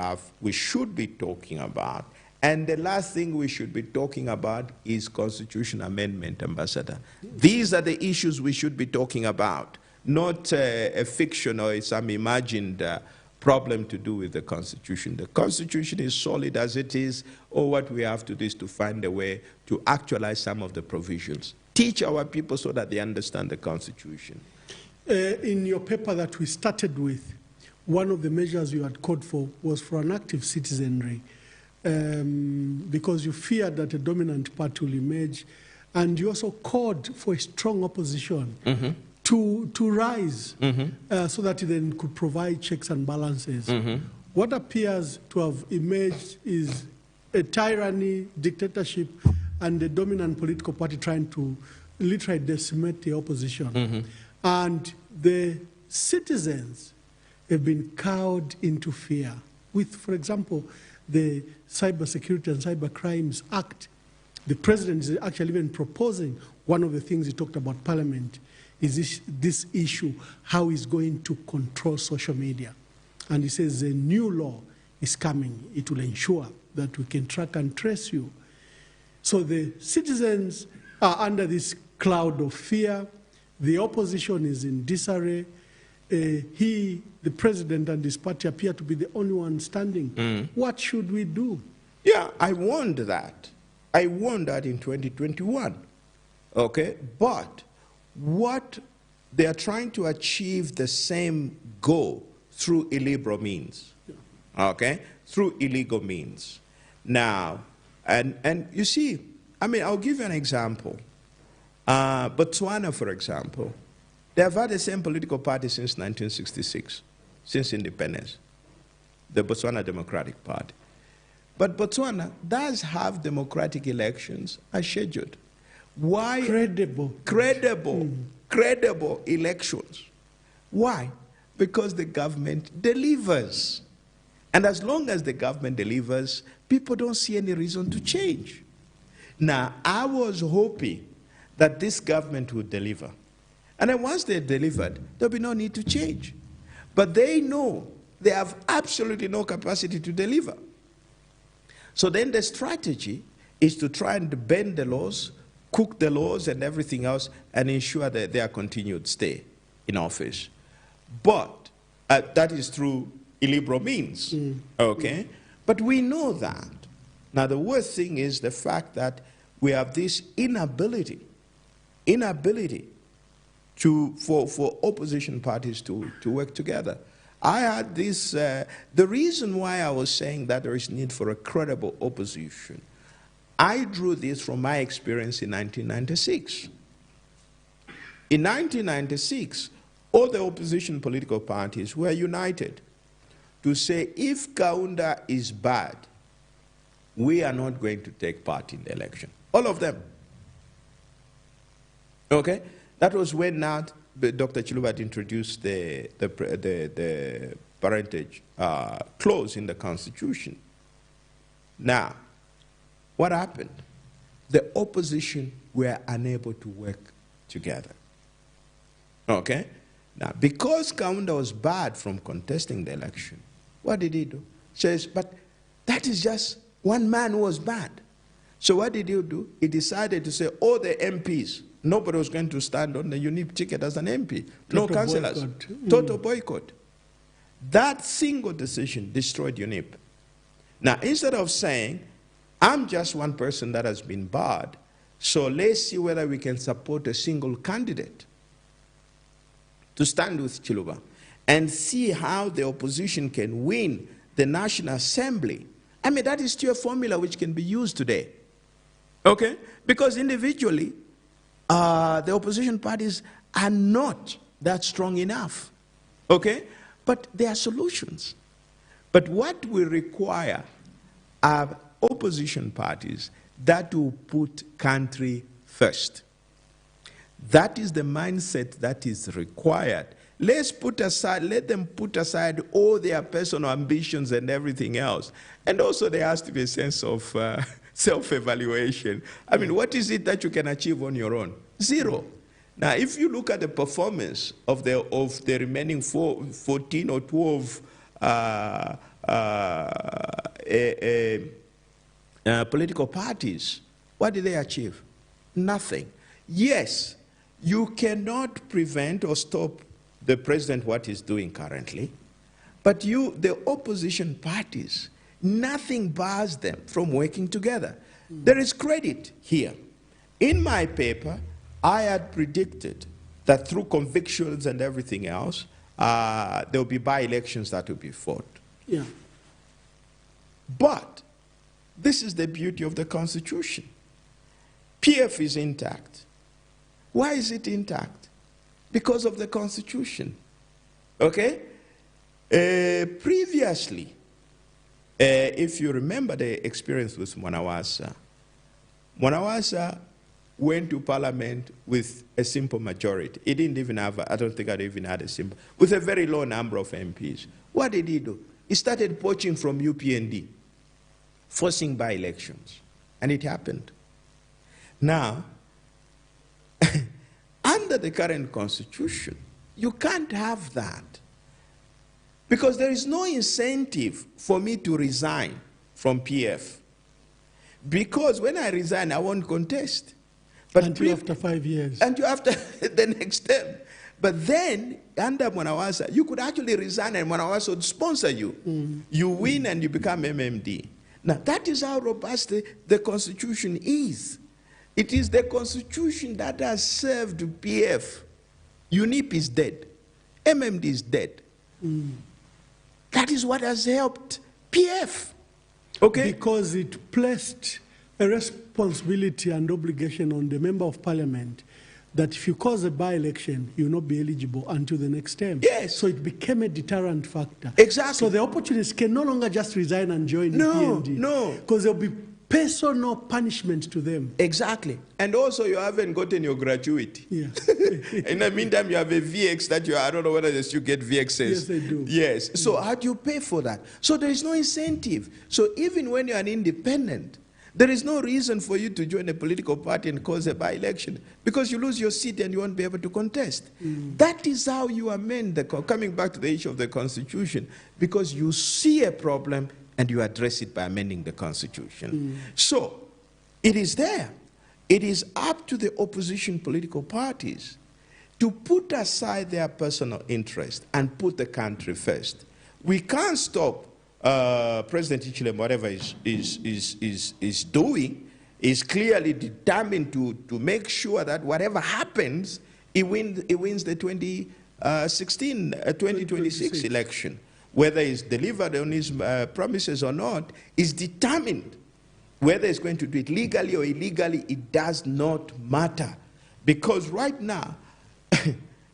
Speaker 2: should be talking about. And the last thing we should be talking about is constitution amendment, Ambassador. These are the issues we should be talking about, not a fiction or some imagined problem to do with the Constitution. The Constitution is solid as it is. All what we have to do is to find a way to actualize some of the provisions. Teach our people so that they understand the Constitution.
Speaker 1: In your paper that we started with, one of the measures you had called for was for an active citizenry, because you feared that a dominant party will emerge, and you also called for a strong opposition to rise so that it then could provide checks and balances. What appears to have emerged is a tyranny, dictatorship, and the dominant political party trying to literally decimate the opposition. And the citizens have been cowed into fear with, for example, the Cybersecurity and Cyber Crimes Act. The president is actually even proposing, one of the things he talked about Parliament is this issue, how he's going to control social media. And he says a new law is coming. It will ensure that we can track and trace you. So the citizens are under this cloud of fear. The opposition is in disarray. The president and his party appear to be the only one standing. What should we do?
Speaker 2: Yeah, I warned that. I warned that in 2021. Okay, but what they are trying to achieve the same goal through illegal means. Okay, through illegal means. Now, and you see, I mean, I'll give you an example. Botswana, for example, they have had the same political party since 1966, since independence, the Botswana Democratic Party. But Botswana does have democratic elections as scheduled. Why?
Speaker 1: Credible.
Speaker 2: Credible elections. Why? Because the government delivers. And as long as the government delivers, people don't see any reason to change. Now, I was hoping that this government would deliver. And then once they delivered, there'll be no need to change. But they know they have absolutely no capacity to deliver. So then the strategy is to try and bend the laws, cook the laws and everything else, and ensure that their continued stay in office. But that is through illiberal means, okay? But we know that. Now, the worst thing is the fact that we have this inability for opposition parties to work together. I had this, the reason why I was saying that there is need for a credible opposition, I drew this from my experience in 1996. In 1996, all the opposition political parties were united to say, if Kaunda is bad, we are not going to take part in the election. All of them. Okay? That was when now Dr. Chiluba introduced the parentage clause in the Constitution. Now, what happened? The opposition were unable to work together. Okay? Now, because Kaunda was barred from contesting the election, what did he do? Says, but that is just one man who was bad. So what did he do? He decided to say, all the MPs, Nobody was going to stand on the UNIP ticket as an MP. No
Speaker 1: Total
Speaker 2: councillors.
Speaker 1: boycott.
Speaker 2: Total boycott. That single decision destroyed UNIP. Now, instead of saying, I'm just one person that has been barred, so let's see whether we can support a single candidate to stand with Chiluba and see how the opposition can win the National Assembly. I mean, that is still a formula which can be used today. Okay? Because individually, the opposition parties are not that strong enough. Okay? But there are solutions. But what we require are opposition parties that will put country first. That is the mindset that is required. Let them put aside all their personal ambitions and everything else. And also there has to be a sense of self-evaluation. I mean, what is it that you can achieve on your own? Zero. Now, if you look at the performance of the remaining 14 or 12 political parties, what did they achieve? Nothing. Yes, you cannot prevent or stop the president what he's doing currently, but the opposition parties, nothing bars them from working together. There is credit here. In my paper, I had predicted that through convictions and everything else, there will be by-elections that will be fought.
Speaker 1: Yeah.
Speaker 2: But this is the beauty of the Constitution. PF is intact. Why is it intact? Because of the Constitution. Okay? Previously, if you remember the experience with Mwanawasa went to Parliament with a simple majority. He didn't even have, I don't think I'd even had a simple, with a very low number of MPs. What did he do? He started poaching from UPND, forcing by-elections. And it happened. Now, under the current Constitution, you can't have that. Because there is no incentive for me to resign from PF. Because when I resign, I won't contest. But
Speaker 1: until after 5 years.
Speaker 2: Until after the next term. But then, under Mwanawasa, you could actually resign and Mwanawasa would sponsor you. You win and you become MMD. Now, that is how robust the Constitution is. It is the Constitution that has served PF. UNIP is dead. MMD is dead. That is what has helped PF. Okay?
Speaker 1: Because it placed a responsibility and obligation on the member of parliament that if you cause a by-election, you will not be eligible until the next term.
Speaker 2: Yes.
Speaker 1: So it became a deterrent factor.
Speaker 2: Exactly.
Speaker 1: So the opportunists can no longer just resign and join the PND. No. Because there will be personal punishment to them.
Speaker 2: Exactly. And also you haven't gotten your gratuity.
Speaker 1: Yeah.
Speaker 2: In the meantime, you have a VX that I don't know whether they still get VXs.
Speaker 1: Yes, they do.
Speaker 2: Yes. So how do you pay for that? So there is no incentive. So even when you're an independent, there is no reason for you to join a political party and cause a by-election because you lose your seat and you won't be able to contest. That is how you amend coming back to the issue of the Constitution, because you see a problem and you address it by amending the Constitution. So it is there. It is up to the opposition political parties to put aside their personal interest and put the country first. We can't stop President Ichilem, whatever is doing, is clearly determined to make sure that whatever happens, he wins the 2026 election. Whether he's delivered on his promises or not, is determined. Whether he's going to do it legally or illegally, it does not matter. Because right now,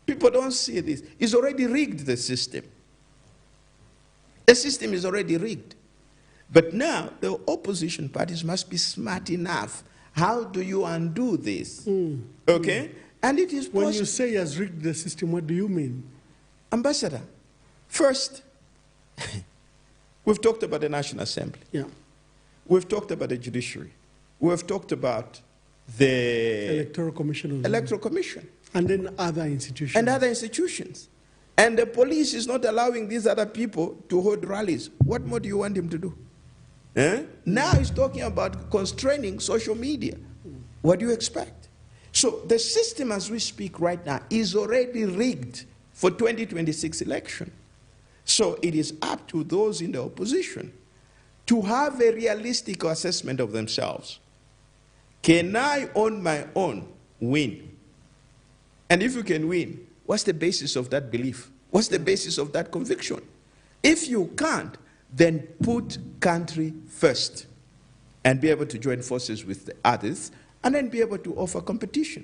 Speaker 2: people don't see this. He's already rigged the system. The system is already rigged. But now, the opposition parties must be smart enough. How do you undo this? Okay? And it is possible.
Speaker 1: When you say he has rigged the system, what do you mean?
Speaker 2: Ambassador, first, we've talked about the National Assembly.
Speaker 1: Yeah.
Speaker 2: We've talked about the Judiciary. We've talked about the
Speaker 1: Electoral Commission.
Speaker 2: Electoral Commission.
Speaker 1: And then other institutions.
Speaker 2: And other institutions. And the police is not allowing these other people to hold rallies. What more do you want him to do? Now he's talking about constraining social media. What do you expect? So the system as we speak right now is already rigged for 2026 election. So it is up to those in the opposition to have a realistic assessment of themselves. Can I, on my own, win? And if you can win, what's the basis of that belief? What's the basis of that conviction? If you can't, then put country first and be able to join forces with the others and then be able to offer competition.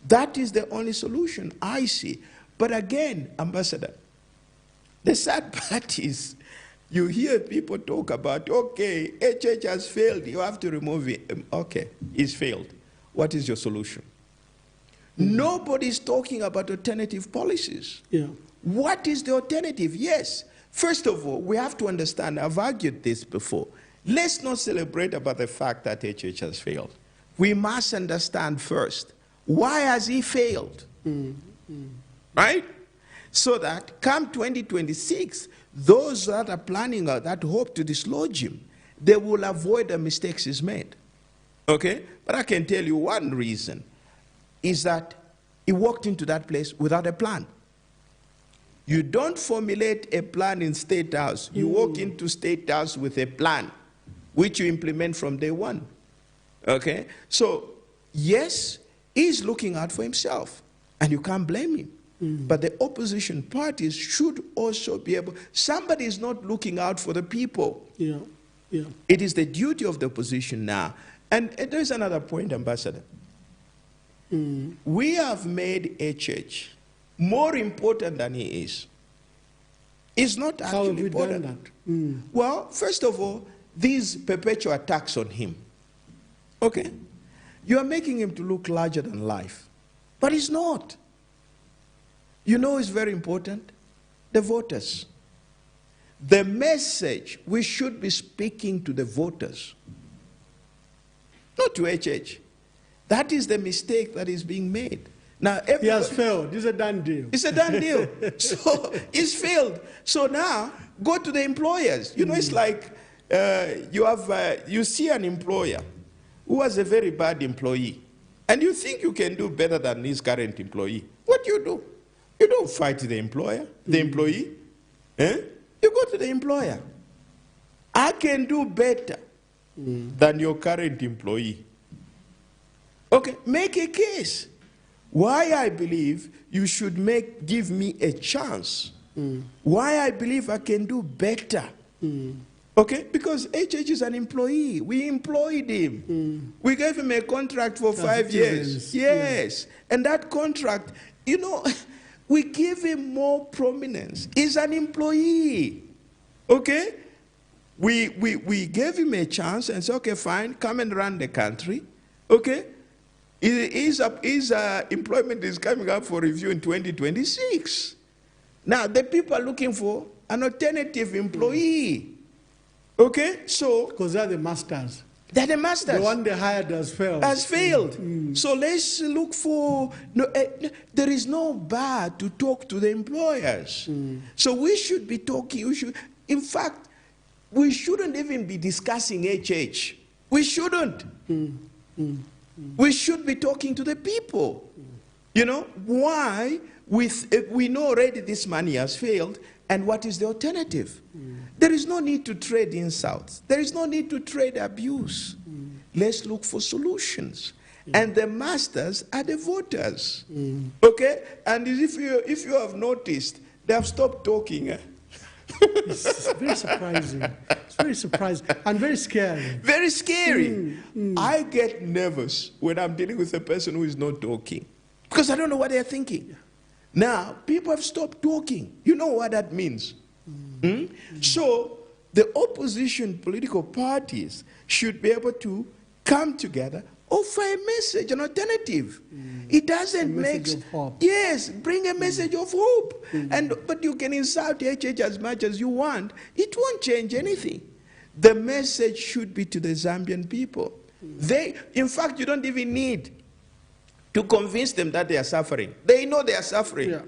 Speaker 2: That is the only solution I see. But again, Ambassador, the sad part is you hear people talk about, okay, HH has failed, you have to remove it. Okay, it's failed. What is your solution? Nobody's talking about alternative policies.
Speaker 1: Yeah.
Speaker 2: What is the alternative? Yes. First of all, we have to understand, I've argued this before, let's not celebrate about the fact that HH has failed. We must understand first, why has he failed? Right? So that come 2026, those that are planning that hope to dislodge him, they will avoid the mistakes he's made. Okay? But I can tell you one reason is that he walked into that place without a plan. You don't formulate a plan in State House. You walk into State House with a plan, which you implement from day one. Okay? So, yes, he's looking out for himself, and you can't blame him. But the opposition parties should also be able, somebody is not looking out for the people.
Speaker 1: Yeah. Yeah.
Speaker 2: It is the duty of the opposition now. And there's another point, Ambassador. We have made HH more important than he is. It's not actually
Speaker 1: How have we
Speaker 2: important.
Speaker 1: done that?
Speaker 2: Well, first of all, these perpetual attacks on him. Okay? You are making him to look larger than life. But he's not. You know it's very important? The voters. The message we should be speaking to the voters. Not to HH. That is the mistake that is being made. Now,
Speaker 1: He has failed. It's a done deal.
Speaker 2: it's a done deal. So it's failed. So now go to the employers. You know, it's like you see an employer who was a very bad employee, and you think you can do better than his current employee. What do? You don't fight the employer, the employee. You go to the employer. I can do better than your current employee. Okay, make a case. Why I believe you should give me a chance. Why I believe I can do better. Okay, because HH is an employee. We employed him. We gave him a contract for 5 years. Yes. Yeah. And that contract, you know, we give him more prominence. He's an employee. Okay? We gave him a chance and said, okay, fine, come and run the country. Okay? His employment is coming up for review in 2026. Now, the people are looking for an alternative employee. Okay? So,
Speaker 1: because they're the masters.
Speaker 2: They're the masters.
Speaker 1: The one they hired has failed.
Speaker 2: Has failed. So let's look for, there is no bar to talk to the employers. So we should be talking, in fact, we shouldn't even be discussing HH. We shouldn't. We should be talking to the people. You know, why? We know already this money has failed, and what is the alternative? There is no need to trade insults. There is no need to trade abuse. Let's look for solutions. And the masters are the voters. Okay? And if you have noticed, they have stopped talking.
Speaker 1: It's very surprising. It's very surprising and very scary.
Speaker 2: Very scary. I get nervous when I'm dealing with a person who is not talking because I don't know what they're thinking. Now, people have stopped talking. You know what that means? So, the opposition political parties should be able to come together, offer a message, an alternative. It doesn't make sense. Yes, bring a message of hope. But you can insult HH as much as you want. It won't change anything. The message should be to the Zambian people. In fact, you don't even need to convince them that they are suffering. They know they are suffering. Yeah.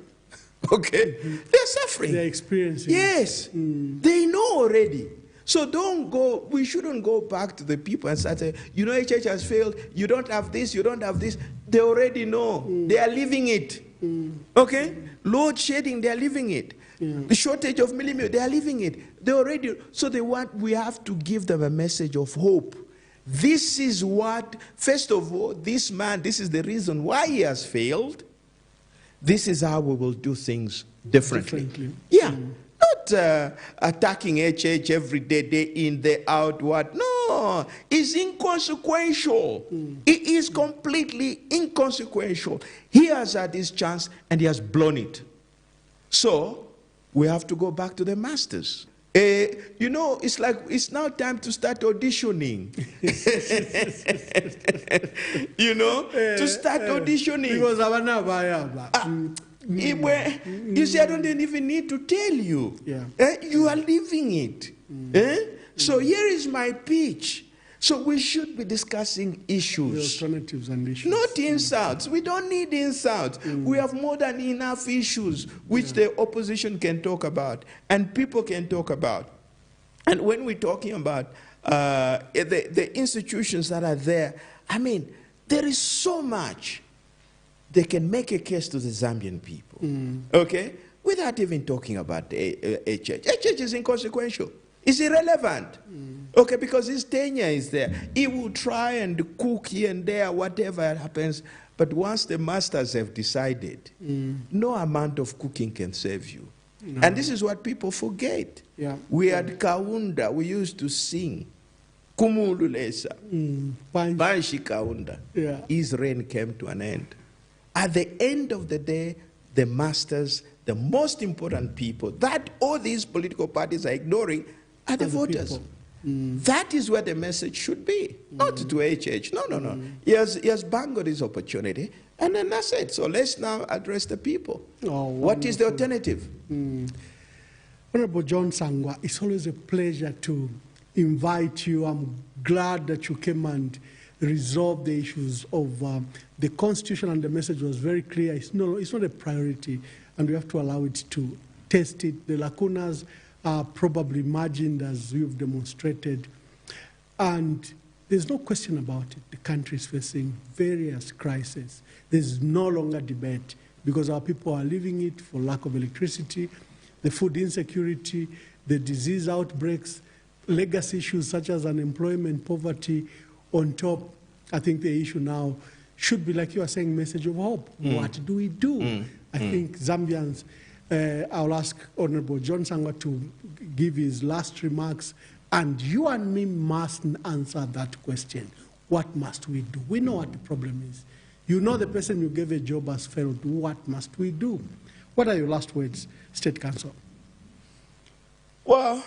Speaker 2: Okay? They're suffering.
Speaker 1: They're experiencing.
Speaker 2: Yes. They know already. So we shouldn't go back to the people and say, you know, HH has failed, you don't have this, you don't have this. They already know. They are living it. Okay? Load shedding, they are living it. The shortage of millimeter, they are living it. They already, so we have to give them a message of hope. This is what, first of all, this man, this is the reason why he has failed. This is how we will do things differently. Yeah. Not attacking HH every day, day in, day out, what? No, it's inconsequential. It is completely inconsequential. He has had his chance and he has blown it. So, we have to go back to the masters. You know, it's like, it's now time to start auditioning. You know, to start auditioning. You see, I don't even need to tell you. You are living it. So here is my pitch. So we should be discussing issues.
Speaker 1: The alternatives and issues.
Speaker 2: Not insults. We don't need insults. We have more than enough issues which the opposition can talk about and people can talk about. And when we're talking about the institutions that are there, I mean, there is so much. They can make a case to the Zambian people, okay, without even talking about HH. HH is inconsequential. It's irrelevant, okay, because his tenure is there. He will try and cook here and there, whatever happens, but once the masters have decided, no amount of cooking can save you. No. And this is what people forget. We had Kaunda, we used to sing, Kumululesa, Banshi Kaunda. His reign came to an end. At the end of the day, the masters, the most important people that all these political parties are ignoring are the voters. That is where the message should be, not to HH. No, no, no. He has bungled his opportunity, and then that's it. So let's now address the people. What is the alternative?
Speaker 1: Honorable John Sangwa, it's always a pleasure to invite you. I'm glad that you came and resolved the issues of the Constitution, and the message was very clear. It's not a priority, and we have to allow it to test it. The lacunas are probably margined, as you've demonstrated. And there's no question about it. The country is facing various crises. There's no longer debate because our people are living it for lack of electricity, the food insecurity, the disease outbreaks, legacy issues such as unemployment, poverty. On top, I think the issue now should be, like you are saying, message of hope. What do we do? I think Zambians, I'll ask Honorable John Sangwa to give his last remarks, and you and me must answer that question. What must we do? We know what the problem is. You know the person you gave a job has failed. What must we do? What are your last words, State Council?
Speaker 2: Well,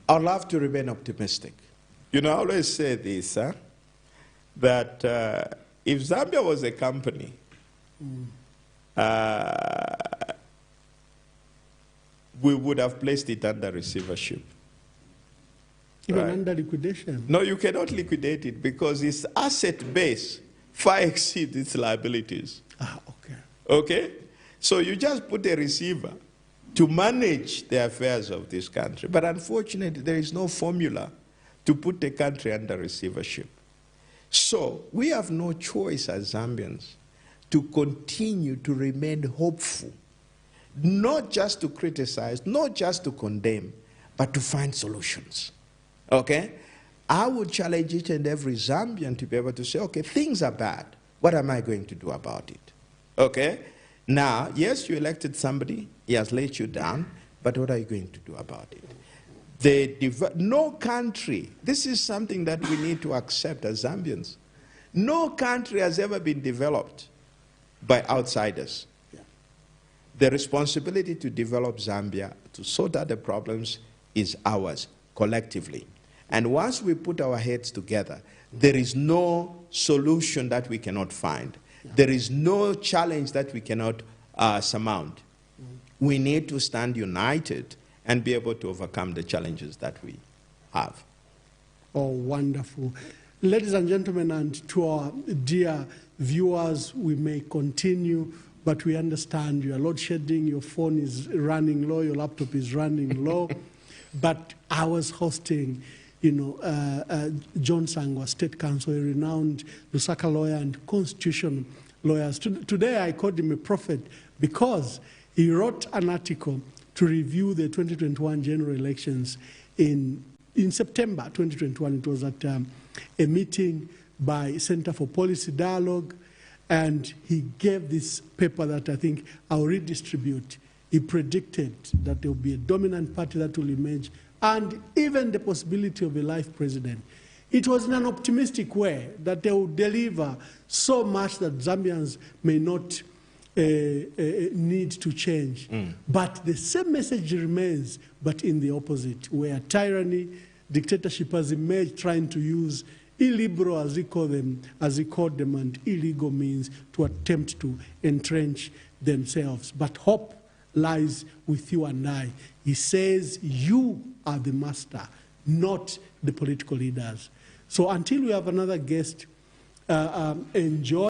Speaker 2: I'd love to remain optimistic. You know, I always say this, that if Zambia was a company, we would have placed it under receivership.
Speaker 1: Even under liquidation?
Speaker 2: No, you cannot liquidate it because its asset base far exceeds its liabilities.
Speaker 1: Okay.
Speaker 2: Okay? So you just put a receiver to manage the affairs of this country. But unfortunately, there is no formula to put the country under receivership. So we have no choice as Zambians to continue to remain hopeful, not just to criticize, not just to condemn, but to find solutions. Okay? I would challenge each and every Zambian to be able to say, okay, things are bad. What am I going to do about it? Okay? Now, yes, you elected somebody, he has let you down, but what are you going to do about it? No country, this is something that we need to accept as Zambians. No country has ever been developed by outsiders. The responsibility to develop Zambia, to sort out the problems, is ours, collectively. And once we put our heads together, there is no solution that we cannot find. There is no challenge that we cannot surmount. We need to stand united and be able to overcome the challenges that we have.
Speaker 1: Oh, wonderful. Ladies and gentlemen, and to our dear viewers, we may continue, but we understand you are load shedding, your phone is running low, your laptop is running low. But I was hosting John Sangwa, State Counsel, a renowned Lusaka lawyer and constitutional lawyers. Today I called him a prophet because he wrote an article to review the 2021 general elections in September 2021. It was at a meeting by Center for Policy Dialogue, and he gave this paper that I think I'll redistribute. He predicted that there will be a dominant party that will emerge, and even the possibility of a life president. It was in an optimistic way that they will deliver so much that Zambians may not need to change. But the same message remains, but in the opposite, where tyranny, dictatorship has emerged, trying to use illiberal, as he called them, and illegal means to attempt to entrench themselves. But hope lies with you and I. He says you are the master, not the political leaders. So until we have another guest, enjoy.